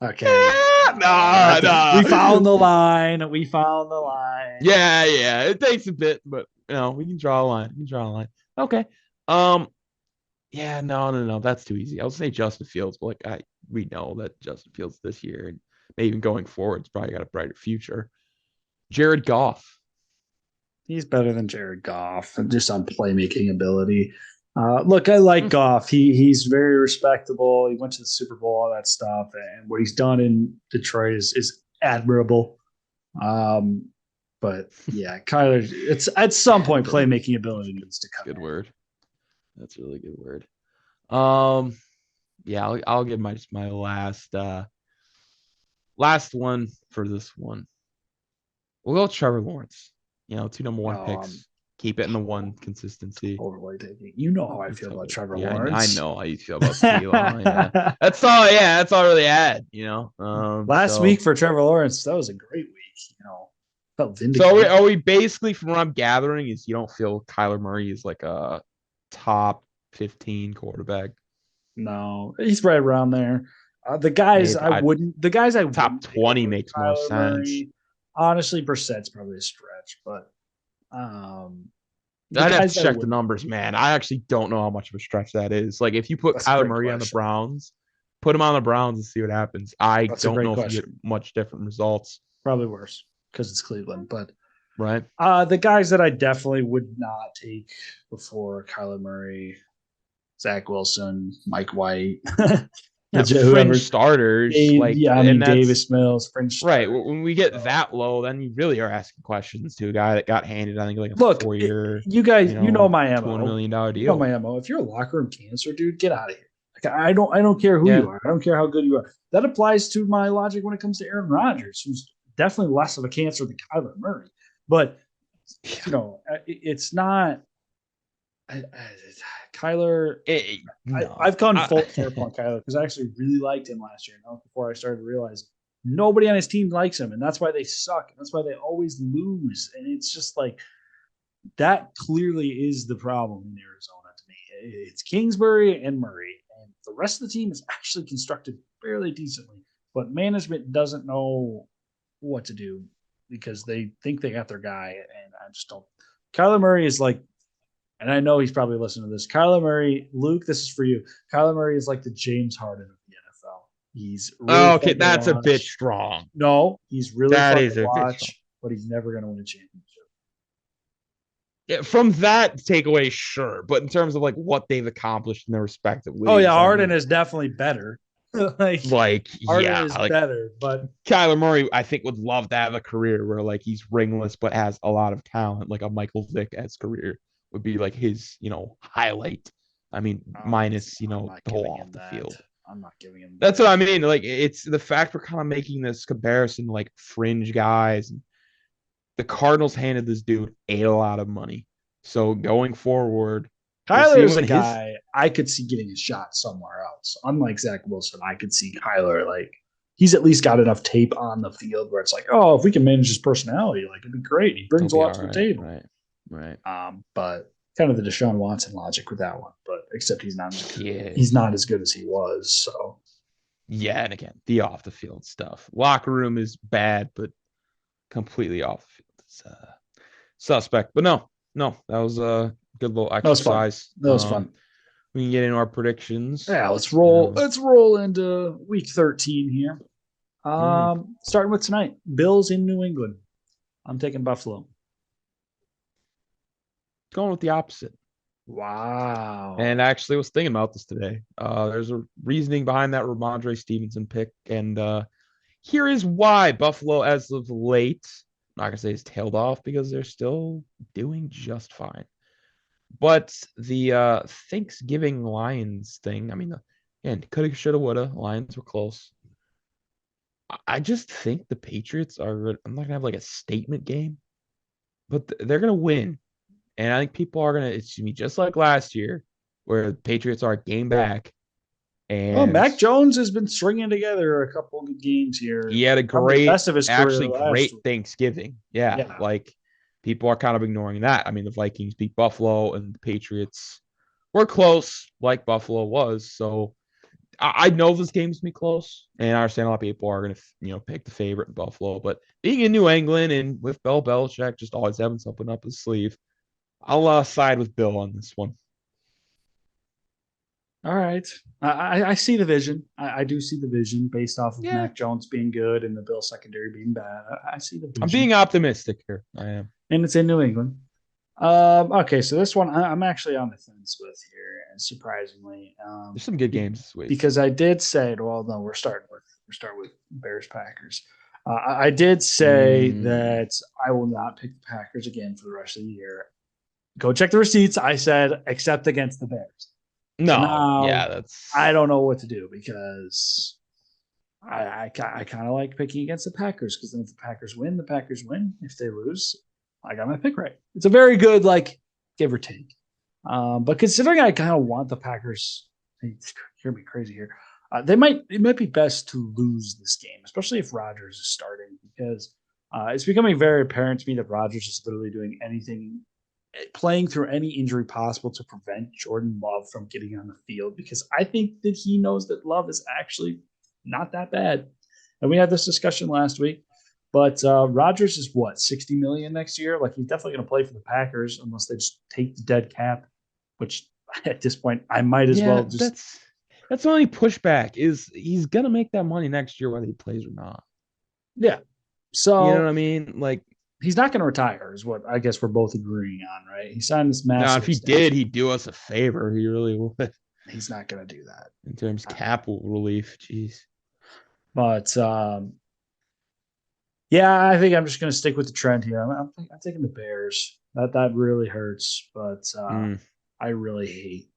Okay. Nah, We nah. found the line. We found the line. Yeah. It takes a bit, but we can draw a line. We can draw a line. Okay. Um, yeah, no. That's too easy. I would say Justin Fields, but we know that Justin Fields this year and maybe even going forward, it's probably got a brighter future. Jared Goff. He's better than Jared Goff, just on playmaking ability. Look, I like Hmm. Goff. He's very respectable. He went to the Super Bowl, all that stuff, and what he's done in Detroit is admirable. Um, but yeah, Kyler, it's at some point Admirable. playmaking ability needs to come Good in. word. That's a really good word. Um, yeah, I'll give my last one for this one. We'll go with Trevor Lawrence. Two number one Oh, picks. Keep it in the one consistency. overly taking. You know how I feel about Trevor Yeah, I Lawrence. know how you feel about T-Law. Yeah, that's all. Yeah, that's all I really had. Last week So for Trevor Lawrence, that was a great week. Felt so are we, vindicated. are we basically, from what I'm gathering, is you don't feel Kyler Murray is like a top 15 quarterback? No, he's right around there. The guys I Top wouldn't pick 20 over makes more Kyler sense. Murray. Honestly, Brissett's probably a stretch, but um, the I'd have to guys I check the wouldn't. numbers, man. I actually don't know how much of a stretch that is. Like, if you put That's a Kyler great Murray on the question. Browns, put him on the Browns and see what happens. I That's a don't great know if you get question. much different results, Probably worse because it's Cleveland. But right? the guys that I definitely would not take before Kyler Murray, Zach Wilson, Mike White, Yeah, fringe whoever. starters, like, Yeah, I and mean that's Davis Mills, French right. starter. When we get So that low, then you really are asking questions to a guy that got handed, I think, like a look, 4 year, you guys, you know my $200 mo. million You know deal. my mo. If you're a locker room cancer, dude, get out of here. Like, I don't care who you Yeah, are. I don't care how good you are. That applies to my logic when it comes to Aaron Rodgers, who's definitely less of a cancer than Kyler Murray. But yeah. it's not. Kyler, No, I've gone full circle on Kyler because I actually really liked him last year. Before I started to realize nobody on his team likes him, and that's why they suck. And that's why they always lose. And it's just like that clearly is the problem in Arizona to me. It's Kingsbury and Murray, and the rest of the team is actually constructed fairly decently, but management doesn't know what to do because they think they got their guy, and I just don't. Kyler Murray is like, and I know he's probably listening to this. Kyler Murray, Luke, this is for you. Kyler Murray is like the James Harden of the NFL. He's really okay, fun to that's a bit watch. strong. No, he's really That fun to is a bit strong. watch, but he's never going to win a championship. Yeah, from that takeaway, sure, but in terms of like what they've accomplished in their respective Oh yeah, leagues, I Harden mean, is definitely better. like Harden yeah, is like better, but Kyler Murray, I think would love to have a career where like he's ringless but has a lot of talent, like a Michael Vick as career would be like his, highlight. I mean, minus, I'm not the whole giving off him the that. field. I'm not giving him That's that. what I mean. Like, it's the fact we're kind of making this comparison, like fringe guys. The Cardinals handed this dude a lot of money. So going forward, we'll see Kyler is a when his guy I could see getting a shot somewhere else. Unlike Zach Wilson, I could see Kyler like he's at least got enough tape on the field where it's like, oh, if we can manage his personality, like it'd be great. He he'll brings a be lot all to the right, table. right, right. But kind of the Deshaun Watson logic with that one. But except Yeah, he's not as good as he was. So yeah, and again, the off the field stuff. Locker room is bad, but completely off the field. It's suspect. But no, that was a good little that was fun. exercise. That was fun. We can get into our predictions. Yeah, let's roll. Um, Let's roll into week 13 here. mm, Starting with tonight, Bills in New England. I'm taking Buffalo. Going with the opposite. And Wow. I actually was thinking about this today. There's a reasoning behind that Ramondre Stevenson pick, and here is why Buffalo, as of late, I'm not gonna say it's tailed off because they're still doing just fine. But the Thanksgiving Lions thing, I mean, again, coulda, shoulda, woulda. Lions were close. I just think the Patriots are. I'm not gonna have like a statement game, but they're gonna win. And I think people are gonna. It's gonna be just like last year, where the Patriots are a game back, Well, And Mac Jones has been stringing together a couple of good games here. he had a Probably the great, best of his career actually last great week. Thanksgiving. Yeah, Yeah. like people are kind of ignoring that. I mean, the Vikings beat Buffalo and the Patriots were close, like Buffalo was. So I know this game's gonna be close, and I understand a lot of people are gonna, pick the favorite in Buffalo. But being in New England and with Bill Belichick just always having something up his sleeve, I'll side with Bill on this one. All right. I see the vision. I do see the vision based off of Yeah, Mac Jones being good and the Bill secondary being bad. I see the I'm vision. being optimistic here. I am. And it's in New England. Okay, so this one I'm actually on the fence with here, surprisingly, There's some good games this week. because I did say, well, no, we're starting with Bears Packers. I did say Mm, that I will not pick the Packers again for the rest of the year. Go check the receipts. I said except against the Bears. So no, now yeah, I that's don't know what to do because I kind of like picking against the Packers because then if the Packers win, the Packers win. If they lose, I got my pick right. It's a very good like give or take. But considering I kind of want the Packers, hear me crazy here. It might be best to lose this game, especially if Rodgers is starting, because it's becoming very apparent to me that Rodgers is literally doing anything, playing through any injury possible to prevent Jordan Love from getting on the field. Because I think that he knows that Love is actually not that bad, and we had this discussion last week. But Rodgers is what 60 million next year. Like he's definitely going to play for the Packers unless they just take the dead cap, which at this point I might as yeah, well just that's the only pushback is he's gonna make that money next year whether he plays or not. yeah. You know So what I mean? Like, he's not going to retire, is what I guess we're both agreeing on, right? He signed this now massive if he did, extension. he'd do us a favor. He really would He's not going to do that. in terms of cap relief. Jeez. But yeah, I think I'm just going to stick with the trend here. I'm taking the Bears. That really hurts, but Mm, I really hate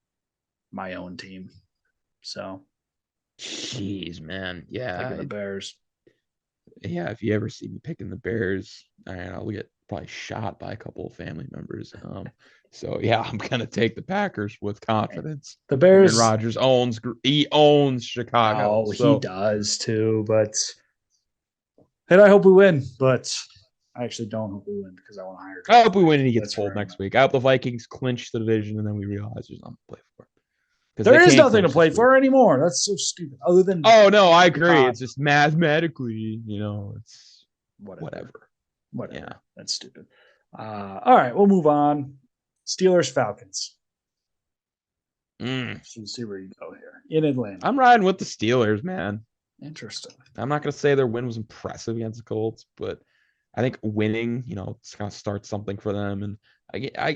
my own team, so jeez, man. taking the Bears. Yeah. If you ever see me picking the Bears, I'll get probably shot by a couple of family members. So yeah, I'm gonna take the Packers with confidence. The Aaron Bears, Rodgers owns Chicago, oh, he so does too, but and I hope we win, but I actually don't hope we win because I want a higher I draft hope we win pick. and he gets That's pulled where I'm next at. week. I hope the Vikings clinch the division and then we realize there's nothing to play for because There they is can't nothing to clinch play this week. for anymore. That's so stupid. Other than Oh no, I agree. God, It's just mathematically, it's whatever, whatever. Yeah. whatever. That's stupid. All right, we'll move on. Steelers Falcons. Mm. So see where you go here in Atlanta. I'm riding with the Steelers, man. Interesting. I'm not gonna say their win was impressive against the Colts, but I think winning, it's gonna start something for them. And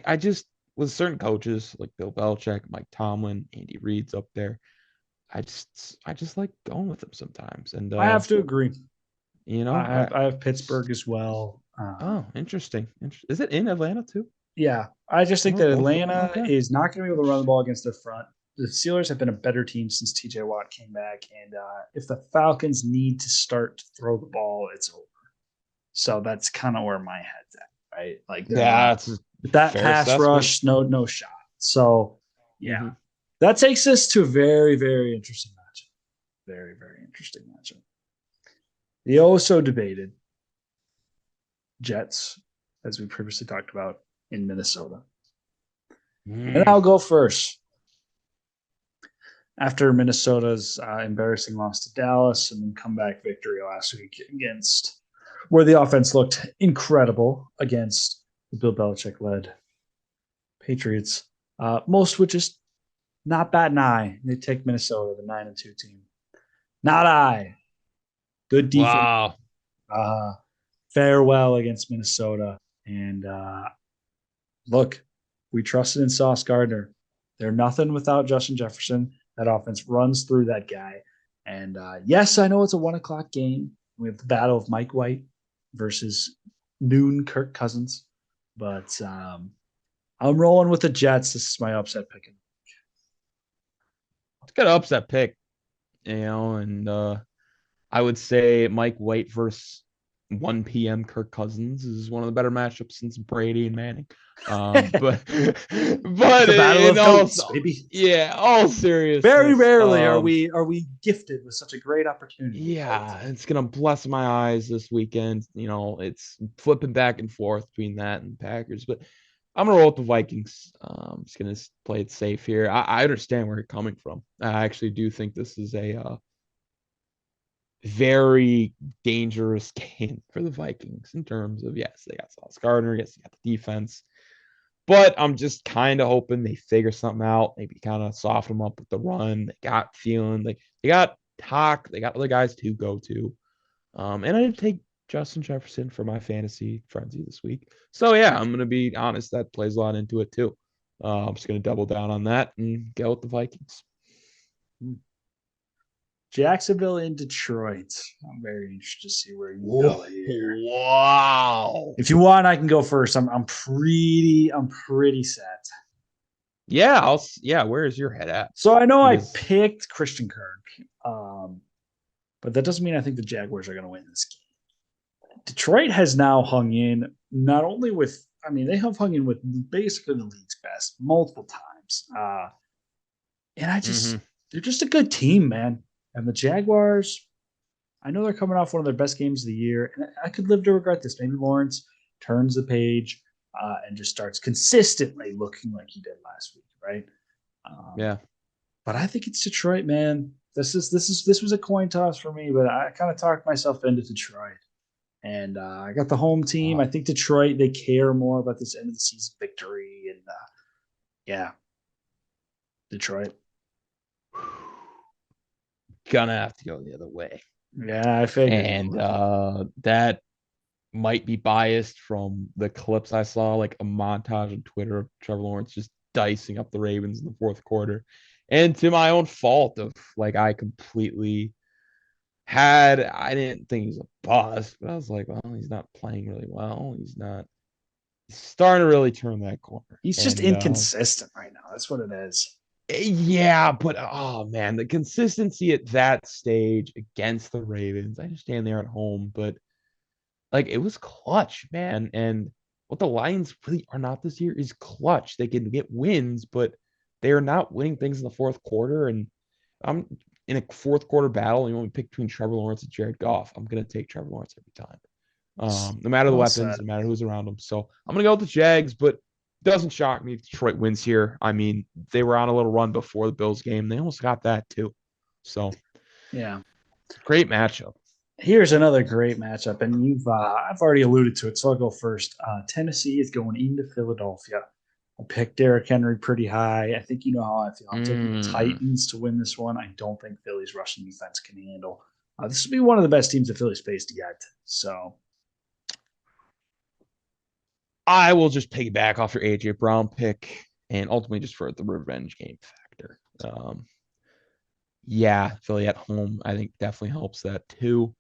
I just with certain coaches like Bill Belichick, Mike Tomlin, Andy Reid's up there. I just like going with them sometimes. And I have to agree. you know, I I have Pittsburgh as well. oh, interesting. Is it in Atlanta too? Yeah, I just think Oh, that both of them. Atlanta Okay. is not going to be able to run the ball against their front. The Steelers have been a better team since TJ Watt came back, and if the Falcons need to start to throw the ball, it's over. So that's kind of where my head's at, right? Like they're Yeah, not it's a that fair pass assessment. rush, no shot. So yeah, Hmm. that takes us to a very interesting matchup. Very interesting matchup. The also debated Jets, as we previously talked about in Minnesota, and Mm. I'll go first. After Minnesota's embarrassing loss to Dallas and then comeback victory last week against where the offense looked incredible against the Bill Belichick led Patriots. Most would just not bat an eye. They take Minnesota, the 9-2 team. Not I. Good defense. Wow. Uh, farewell against Minnesota. And look, we trusted in Sauce Gardner. They're nothing without Justin Jefferson. That offense runs through that guy. And yes, I know it's a 1 o'clock game. We have the battle of Mike White versus noon Kirk Cousins. But I'm rolling with the Jets. This is my upset pick. It's got an upset pick, and I would say Mike White versus 1 p.m. Kirk Cousins is one of the better matchups since Brady and Manning. But The battle in of all, goats, baby. yeah, all Very seriousness, rarely are we gifted with such a great opportunity, right? yeah, it's gonna bless my eyes this weekend. It's flipping back and forth between that and Packers, but I'm gonna roll with the Vikings. Just gonna play it safe here. I understand where you're coming from. I actually do think this is a very dangerous game for the Vikings in terms of, yes, they got Sauce Gardner, yes, they got the defense, but I'm just kind of hoping they figure something out, maybe kind of soften them up with the run. They got feeling like they got talk, they got other guys to go to. And I did take Justin Jefferson for my fantasy frenzy this week. So yeah, I'm gonna be honest, that plays a lot into it too. I'm just gonna double down on that and go with the Vikings. Jacksonville and Detroit. I'm very interested to see where you Whoa, go here. wow. If you want, I can go first. I'm pretty set. Yeah, yeah, where is your head at? So I know I Because picked Christian Kirk, but that doesn't mean I think the Jaguars are going to win this game. Detroit has now hung in not only with, I mean, they have hung in with basically the league's best multiple times. And mhm. they're just a good team, man. And the Jaguars, I know they're coming off one of their best games of the year, and I could live to regret this. Maybe Lawrence turns the page and just starts consistently looking like he did last week, right? Um, Yeah. but I think it's Detroit, man. This was a coin toss for me, but I kind of talked myself into Detroit, and I got the home team. Oh, I think Detroit, they care more about this end of the season victory, and yeah, Detroit. gonna have to go the other way. Yeah, I figured you And would. that might be biased from the clips I saw, like a montage on Twitter of Trevor Lawrence just dicing up the Ravens in the fourth quarter. And to my own fault of like I completely I didn't think he's a bust, but I was like, well, he's not playing really well. He's starting to really turn that corner. He's just And inconsistent right now. That's what it is. yeah, but oh man, the consistency at that stage against the Ravens, I understand they're at home, but like it was clutch, man. And what the Lions really are not this year is clutch. They can get wins, but they are not winning things in the fourth quarter. And I'm in a fourth quarter battle. You want me to pick between Trevor Lawrence and Jared Goff? I'm gonna take Trevor Lawrence every time. No matter the Well weapons, said. no matter who's around them. So I'm gonna go with the Jags, but it doesn't shock me if Detroit wins here. I mean, they were on a little run before the Bills game. They almost got that too. So Yeah. great matchup. Here's another great matchup, and I've already alluded to it, so I'll go first. Tennessee is going into Philadelphia. I picked Derrick Henry pretty high. I think you know how I feel. I'm taking the Mm. Titans to win this one. I don't think Philly's rushing defense can handle. This will be one of the best teams that Philly's faced yet. So I will just piggyback off your AJ Brown pick and ultimately just for the revenge game factor. Yeah, Philly at home, I think definitely helps that too.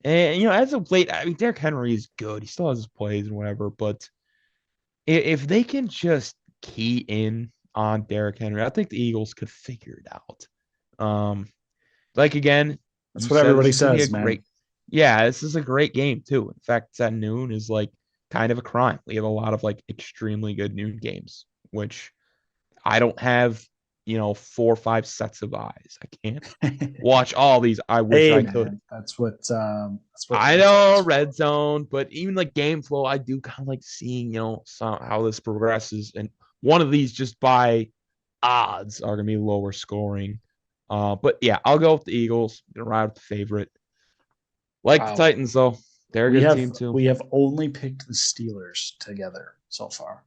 And as of late, I mean, Derrick Henry is good. He still has his plays and whatever, but if they can just key in on Derrick Henry, I think the Eagles could figure it out. Um, like again, that's you what said this everybody is gonna be a says, man. great, yeah, this is a great game too. In fact, it's at noon is like kind of a crime. We have a lot of like extremely good noon games, which I don't have, 4 or 5 sets of eyes. I can't watch all these. I wish Hey, I could. man, that's what I red zone know is for. red zone, but even like game flow, I do kind of like seeing, how this progresses. And one of these just by odds are gonna be lower scoring. But yeah, I'll go with the Eagles. Gonna ride with the favorite. Like the Wow, Titans, though. They're a we good have team too. we have only picked the Steelers together so far.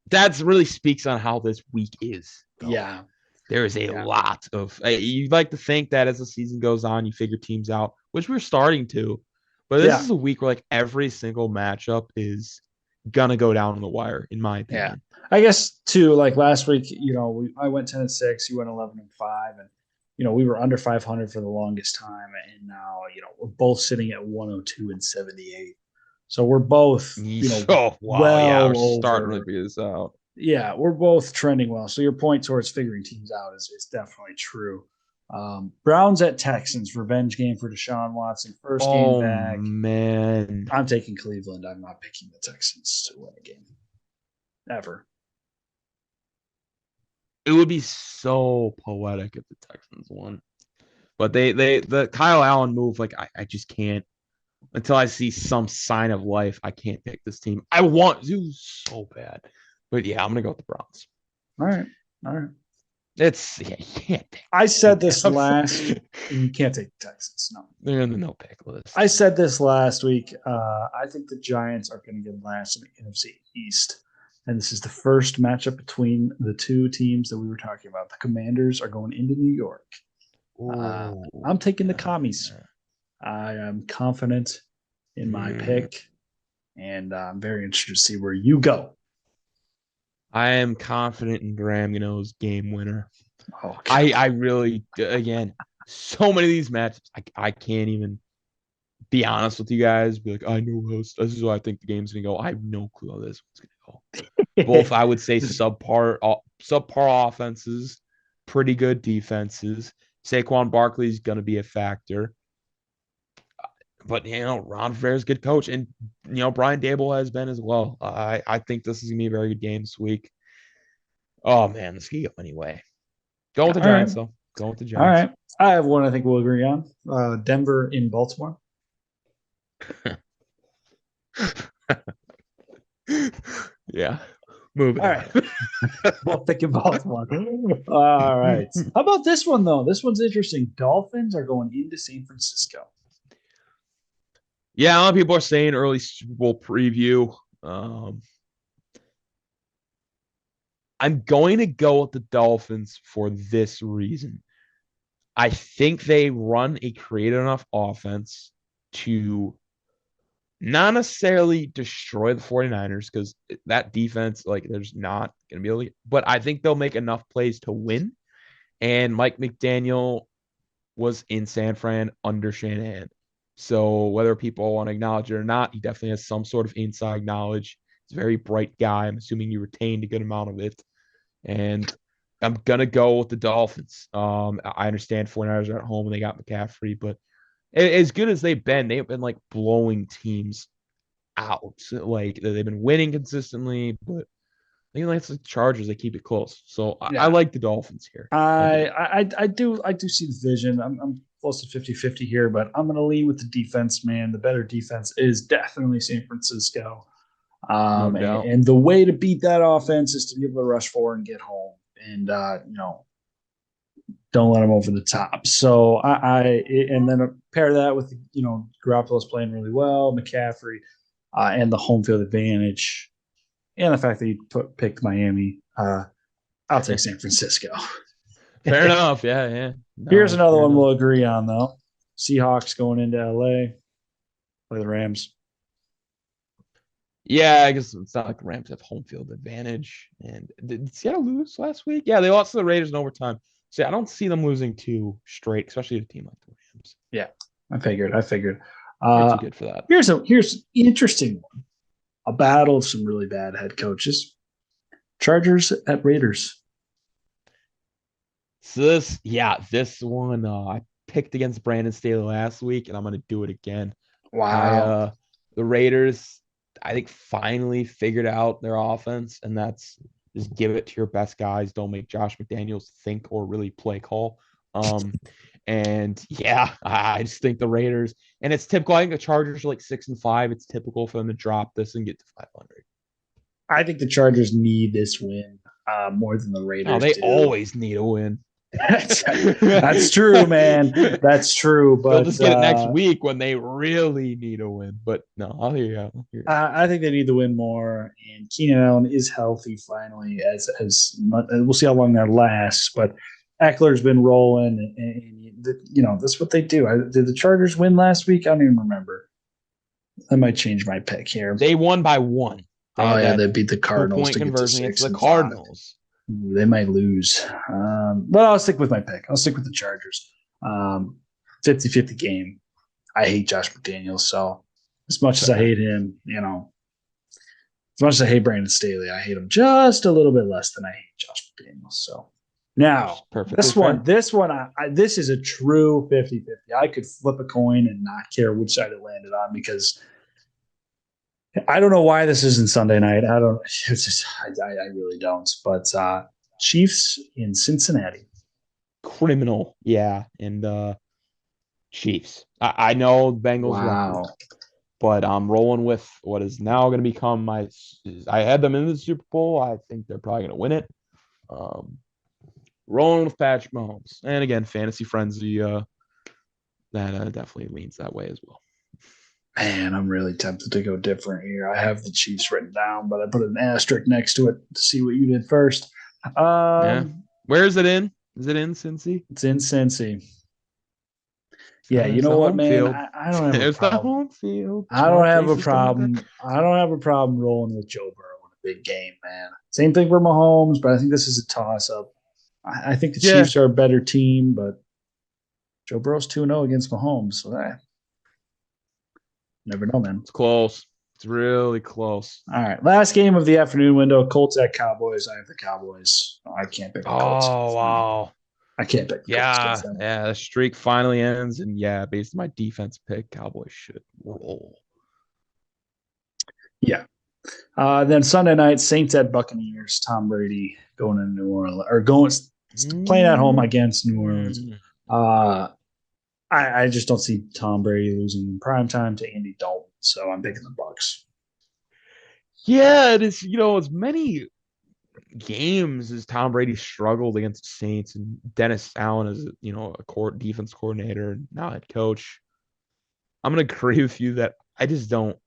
That really speaks on how this week is, though. Yeah, There is a yeah, lot of you'd like to think that as the season goes on, you figure teams out, which we're starting to. But this yeah. is a week where like every single matchup is gonna go down on the wire, in my Yeah. opinion. I guess too, like last week, I went 10-6, you went 11-5, and we were under 500 for the longest time, and now we're both sitting at 102-78. So we're both Oh wow, yeah, well we're starting to really over. figure this out. Yeah, we're both trending well. So your point towards figuring teams out is definitely true. Browns at Texans, revenge game for Deshaun Watson. First game Oh back. man, I'm taking Cleveland. I'm not picking the Texans to win a game. Ever. it would be so poetic if the Texans won. But the Kyle Allen move, like I just can't until I see some sign of life. I can't pick this team. I want to so bad, but yeah, I'm gonna go with the Browns. All right. All right. It's yeah, you can't pick. I said this last. You can't take the Texans. No. They're in the no pick list. I said this last week. I think the Giants are going to get last in the NFC East. And this is the first matchup between the two teams that we were talking about. The Commanders are going into New York. I'm taking the Commies. I am confident in my pick, and I'm very interested to see where you go. I am confident in Graham Gano's game winner. Oh, I really, again, so many of these matchups, I can't even be honest with you guys. Be like, I know how this is what I think the game's gonna go. I have no clue how this one's gonna go. Both, I would say, subpar offenses, pretty good defenses. Saquon Barkley is gonna be a factor, but Ron Rivera's a good coach, and Brian Dable has been as well. I think this is gonna be a very good game this week. Oh man, this can go anyway. Go with the Giants, though. Go with the Giants. All right. I have one I think we'll agree on. Denver in Baltimore. Yeah. Moving. All right. Both picking Baltimore. All right. How about this one, though? This one's interesting. Dolphins are going into San Francisco. Yeah, a lot of people are saying early Super Bowl preview. I'm going to go with the Dolphins for this reason. I think they run a creative enough offense to not necessarily destroy the 49ers because that defense, like, there's not going to be able to, but I think they'll make enough plays to win. And Mike McDaniel was in San Fran under Shanahan. So whether people want to acknowledge it or not, he definitely has some sort of inside knowledge. He's a very bright guy. I'm assuming he retained a good amount of it. And I'm going to go with the Dolphins. I understand 49ers are at home and they got McCaffrey, but as good as they've been like blowing teams out. Like they've been winning consistently, but I think like it's the Chargers, they keep it close. So yeah. I like the Dolphins here. I do see the vision. I'm close to 50-50 here, but I'm going to lean with the defense, man. The better defense is definitely San Francisco. And the way to beat that offense is to be able to rush forward and get home, and don't let them over the top. So and then pair that with Garoppolo's playing really well, McCaffrey, and the home field advantage, and the fact that you picked Miami. I'll take San Francisco. Fair enough. Yeah. No, here's another one we'll agree on, though. Seahawks going into LA, play the Rams. Yeah, I guess it's not like the Rams have home field advantage. And did Seattle lose last week? Yeah, they lost to the Raiders in overtime. So I don't see them losing two straight, especially a team like the Rams. Yeah, I figured. They're too good for that. Here's an interesting one. A battle of some really bad head coaches. Chargers at Raiders. So this one I picked against Brandon Staley last week, and I'm going to do it again. Wow. The Raiders, I think, finally figured out their offense, and that's just give it to your best guys. Don't make Josh McDaniels think or really play call. And yeah, I just think the Raiders, and it's typical. I think the Chargers are like 6-5. It's typical for them to drop this and get to 500. I think the Chargers need this win more than the Raiders. Oh, they always need a win. That's true, man. That's true. But they'll just get it next week when they really need a win. But no, I'll hear you out. I think they need to win more. And Keenan Allen is healthy finally. As we'll see how long that lasts. But Eckler's been rolling, and that's what they do. Did the Chargers win last week? I don't even remember. I might change my pick here. They won by 1. They beat the Cardinals. To conversion against the Cardinals. They might lose. But I'll stick with my pick. I'll stick with the Chargers. 50-50 game. I hate Josh McDaniels, so as much as I hate him, as much as I hate Brandon Staley, I hate him just a little bit less than I hate Josh McDaniels. So which is Now, perfectly fair. this is a true 50-50. I could flip a coin and not care which side it landed on because I don't know why this isn't Sunday night. I don't. It's just I really don't. But Chiefs in Cincinnati. Criminal, yeah, and Chiefs. I know Bengals record, Wow. but I'm rolling with what is now going to become my. I had them in the Super Bowl. I think they're probably going to win it. Um, Rolling with Patrick Mahomes, and again, fantasy frenzy. That definitely leans that way as well. Man, I'm really tempted to go different here. I have the Chiefs written down, but I put an asterisk next to it to see what you did first. Yeah, where is it in? Is it in Cincy? It's in Cincy. So Yeah, you there's know the what, home man? field. I don't have a There's the problem. home field. I don't Jamar have a Chase is coming back. problem. I don't have a problem rolling with Joe Burrow in a big game, man. Same thing for Mahomes, but I think this is a toss up. I think the Yeah, Chiefs are a better team, but Joe Burrow's 2-0 against Mahomes. So never know, man. it's close. It's really close. All right. Last game of the afternoon window Colts at Cowboys. I have the Cowboys. I can't pick the Colts Oh against them. wow. I can't pick the Colts against Yeah, them. yeah. The streak finally ends, and yeah, based on my defense pick, Cowboys should roll. Yeah. Then Sunday night, Saints at Buccaneers. Tom Brady going to New Orleans or playing at home against New Orleans. Mm. Uh, I just don't see Tom Brady losing in prime time to Andy Dalton, so I'm picking the Bucks. Yeah, it is. As many games as Tom Brady struggled against the Saints, and Dennis Allen as a court defense coordinator, now head coach. I'm gonna agree with you that I just don't.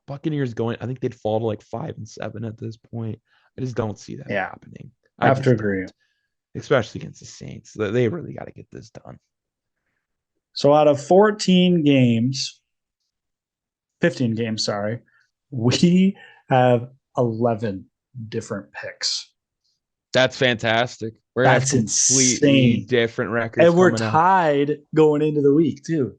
Buccaneers going. I think they'd fall to like 5-7 at this point. I just don't see that Yeah, happening. I I have to just agree. don't, especially against the Saints. They really got to get this done. So out of 14 games, 15 games, sorry, we have 11 different picks. That's fantastic. We're gonna have That's completely insane. different records And we're coming up. tied going into the week too.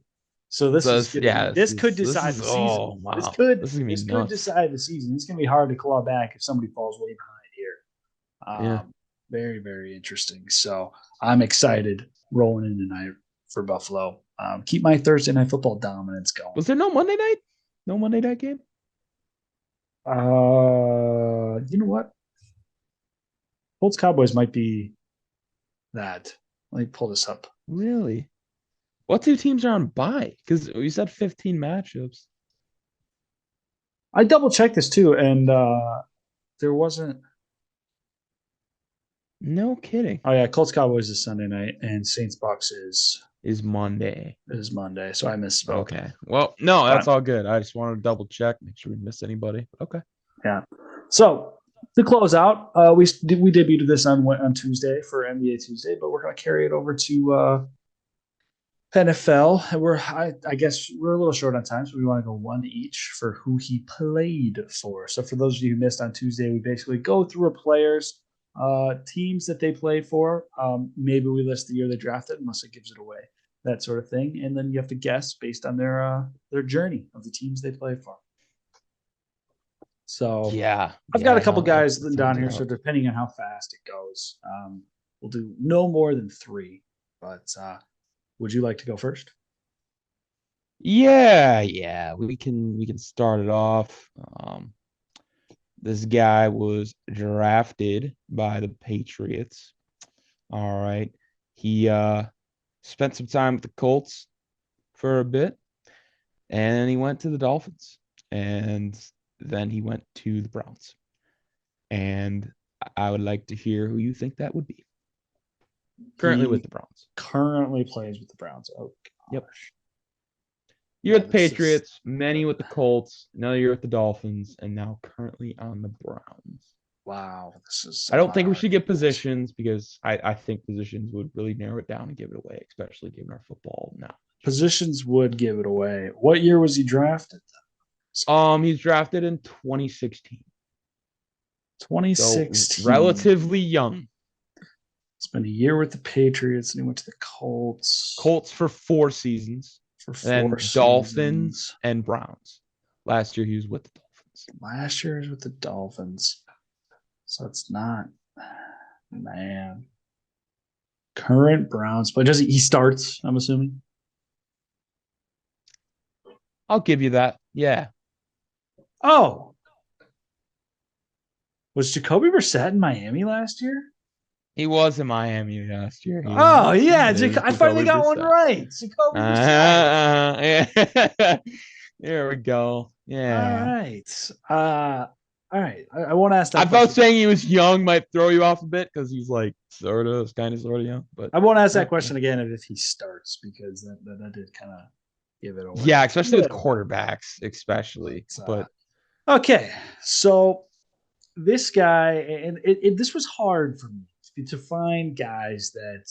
So this So is going to be yeah, this could this decide is the season. oh wow, this is gonna be This could nuts. decide the season. It's going to be hard to claw back if somebody falls way behind here. Yeah. Very very interesting. So I'm excited rolling in tonight for Buffalo. Keep my Thursday night football dominance going. Was there no Monday night? No Monday night game? You know what? Colts Cowboys might be that. Let me pull this up. Really? What two teams are on bye? Because we said 15 matchups. I double checked this too, and there wasn't. No kidding. Oh yeah, Colts Cowboys is Sunday night, and Saints Bucks Is Monday. is Monday. So I misspoke. Okay. Well, no, that's But all good. I just wanted to double check, make sure we didn't miss anybody. Okay. yeah. So to close out, we debuted this on Tuesday for NBA Tuesday, but we're going to carry it over to NFL. And I guess we're a little short on time, so we want to go one each for who he played for. So for those of you who missed on Tuesday, we basically go through a player's teams that they played for. Maybe we list the year they drafted, unless it gives it away, that sort of thing, and then you have to guess based on their journey of the teams they played for. So Yeah. I've got a couple No, guys that down sounds here, so about. depending on how fast it goes, we'll do no more than three. But would you like to go first? Yeah. We can start it off. This guy was drafted by the Patriots. All right. He spent some time with the Colts for a bit, and he went to the Dolphins, and then he went to the Browns. And I would like to hear who you think that would be. Currently with He the Browns. currently plays with the Browns. Oh Yep. gosh. You're Yeah, with the this is Patriots, many with the Colts, another year with the Dolphins, and now currently on the Browns. wow. This is I don't think we hard. should get positions because I think positions would really narrow it down and give it away, especially given our football now. Positions would give it away. What year was he drafted? He's drafted in 2016. So 2016. relatively young. Spent a year with the Patriots, and he went to the Colts Colts for 4 seasons, for and four then Dolphins seasons. and Browns. Last year he was with the Dolphins. Last year was with the Dolphins. So it's not. Man. Current Browns, but does he starts, I'm assuming? I'll give you that. Yeah. Oh, was Jacoby Brissett in Miami last year? He was in Miami last year. Oh yeah, It is I finally Jacoby got one Brissett. right. Jacoby Brissett. Yeah. There we go. All Yeah. right. All right. I won't ask I that felt question. saying he was young might throw you off a bit because he's like kind of sort of young, but I won't ask that okay. question again if he starts because that did kind of give it away. Yeah, especially with Little bit. quarterbacks, especially. But Okay, so this guy, and this was hard for me to find guys that.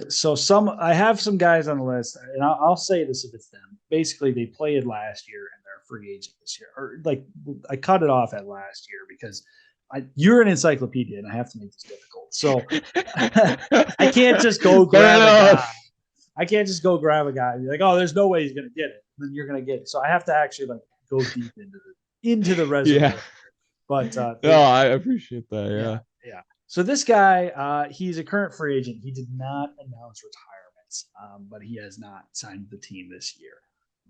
So I have some guys on the list, and I'll say this if it's them. Basically, they played last year and they're free agent this year, or like I cut it off at last year because you're an encyclopedia and I have to make this difficult. So I can't just go fair grab a guy. enough. I can't just go grab a guy and be like, oh, there's no way he's gonna get it. Then you're gonna get it. So I have to actually like go deep into the Yeah. reservoir. But No, I appreciate that. yeah, Yeah. yeah. So this guy, he's a current free agent. He did not announce retirement, but he has not signed the team this year.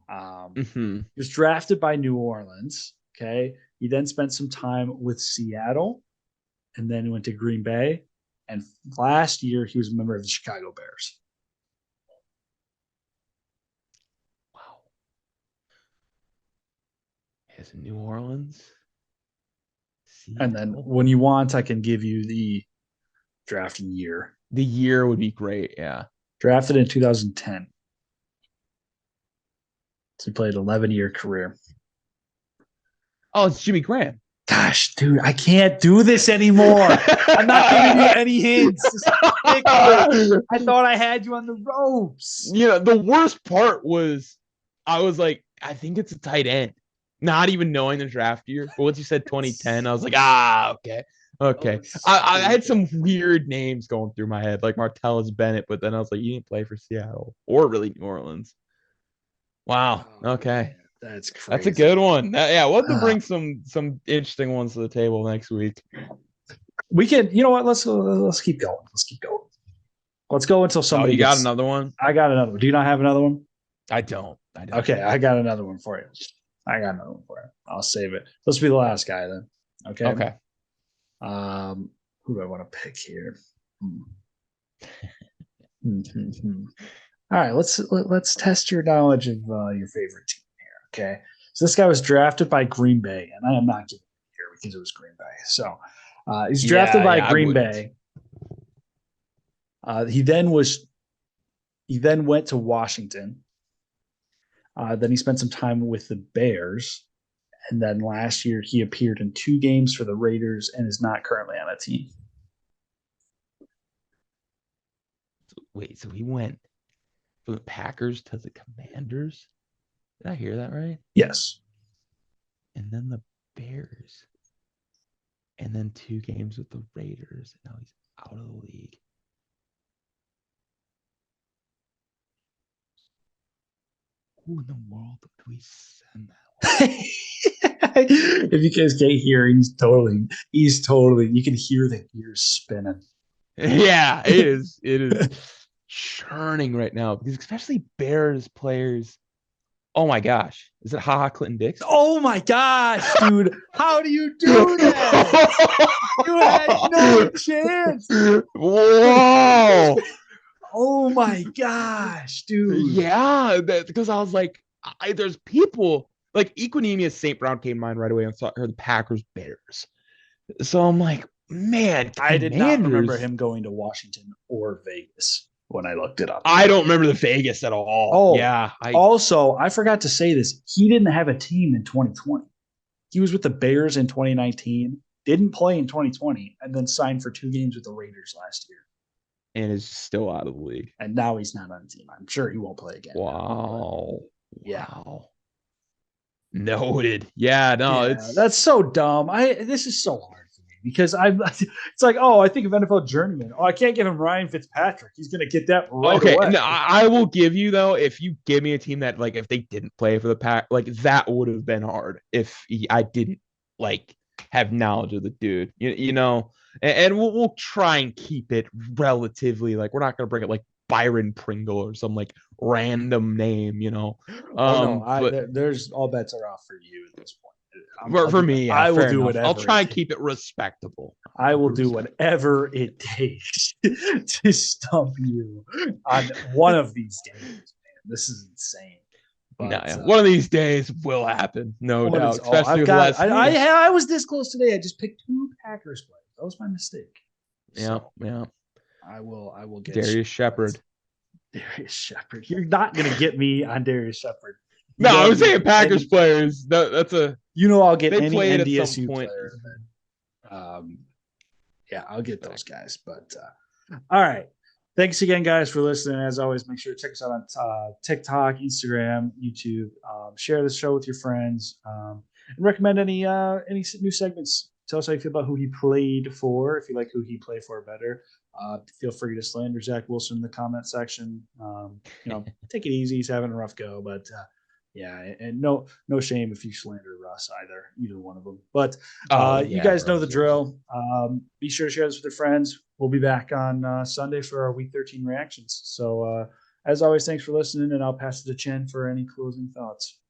Hmm. He was drafted by New Orleans. Okay. He then spent some time with Seattle and then went to Green Bay. And last year, he was a member of the Chicago Bears. Wow. Is New Orleans? And then Seattle. when you want, I can give you the drafting year. The year would be great. Yeah. Drafted in 2010. So he played an 11-year career. Oh, it's Jimmy Graham. Gosh, dude, I can't do this anymore. I'm not giving you any hints. This is ridiculous. I thought I had you on the ropes. You know, the worst part was I was like, I think it's a tight end. Not even knowing the draft year. But once you said 2010, I was like, okay. Okay. I had some weird names going through my head, like Martellus Bennett, but then I was like, you didn't play for Seattle or really New Orleans. Wow. Okay. That's crazy. That's a good one. Yeah, we'll have to bring some interesting ones to the table next week. We can, you know what? Let's keep going. Let's keep going. Let's go until somebody. You got another one? I got another one. Do you not have another one? I don't. Okay, I got another one for you. I'll save it. Let's be the last guy then. Okay. Okay. Who do I want to pick here? All right, let's test your knowledge of your favorite team here. Okay, so this guy was drafted by Green Bay, and I am not giving it here because it was Green Bay. So he's drafted by Green Bay. He then went to Washington. Then he spent some time with the Bears, and then last year he appeared in 2 games for the Raiders and is not currently on a team. Wait, so he went from the Packers to the Commanders? Did I hear that right? Yes. And then the Bears. And then 2 games with the Raiders. And now he's out of the league. Who in the world do we send that? If you guys can't hear, he's totally, you can hear the gears spinning. Yeah, it is churning right now because especially Bears players. Oh my gosh. Is it Ha Clinton Dix? Oh my gosh, dude. How do you do that? You had no chance. Whoa. Oh my gosh, dude. Yeah, because I was like, there's people like Equinemius St. Brown came to mind right away and saw her the Packers Bears. So I'm like, man, I did not remember him going to Washington or Vegas when I looked it up. I don't remember the Vegas at all. Oh, yeah. Also, I forgot to say this. He didn't have a team in 2020. He was with the Bears in 2019, didn't play in 2020, and then signed for 2 games with the Raiders last year. And is still out of the league. And now he's not on the team. I'm sure he won't play again. Wow. Yeah. Wow. Noted. Yeah, no, that's so dumb. This is so hard for me because it's like, oh, I think of NFL journeyman. Oh, I can't give him Ryan Fitzpatrick. He's gonna get that right away. No, I will give you though, if you give me a team that if they didn't play for the Pack, that would have been hard if I didn't have knowledge of the dude. You know, and we'll try and keep it relatively like we're not gonna bring it like Byron Pringle or some like random name, you know. Oh no, But there's all bets are off for you at this point. I'll for do me, yeah, I will fair do enough. I'll whatever try it and takes. keep it respectable. I will do whatever it takes to stump you on one of these days, man. This is insane. No, But yeah. One of these days will happen, no one of these, doubt. oh, Especially I've with got. less games. I was this close today. I just picked two Packers players. That was my mistake. Yeah, So yeah. I will get you. Darius Shepard. Darius Shepard. You're not gonna get me on Darius Shepard. You No, know I I'll was saying get Packers any. players. That's a You know I'll get they any played at some NDSU point. player. Yeah, I'll get those guys. But all right. Thanks again, guys, for listening. As always, make sure to check us out on TikTok, Instagram, YouTube. Share the show with your friends, and recommend any new segments. Tell us how you feel about who he played for. If you like who he played for better, feel free to slander Zach Wilson in the comment section. Take it easy. He's having a rough go, but yeah, and no shame if you slander Russ either one of them. But you guys know the drill. Be sure to share this with your friends. We'll be back on Sunday for our Week 13 reactions. So as always, thanks for listening, and I'll pass it to Chen for any closing thoughts.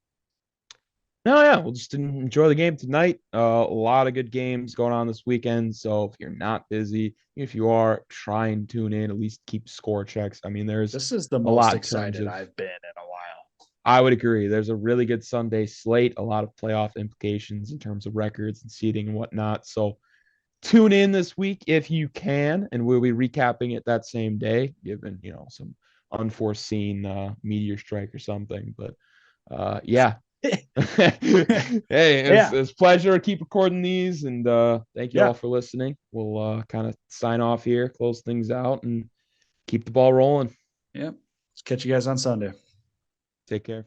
No, yeah, we'll just enjoy the game tonight. A lot of good games going on this weekend. So if you're not busy, if you are, try and tune in. At least keep score checks. I mean, there's This is the a most lot in terms excited of. I've been in a while. I would agree. There's a really good Sunday slate, a lot of playoff implications in terms of records and seeding and whatnot. So tune in this week if you can, and we'll be recapping it that same day, given some unforeseen meteor strike or something. But yeah. Hey, Yeah. it's pleasure to keep recording these, and thank you all Yeah. for listening. We'll kind of sign off here, close things out, and keep the ball rolling. Yeah. Let's catch you guys on Sunday. Take care.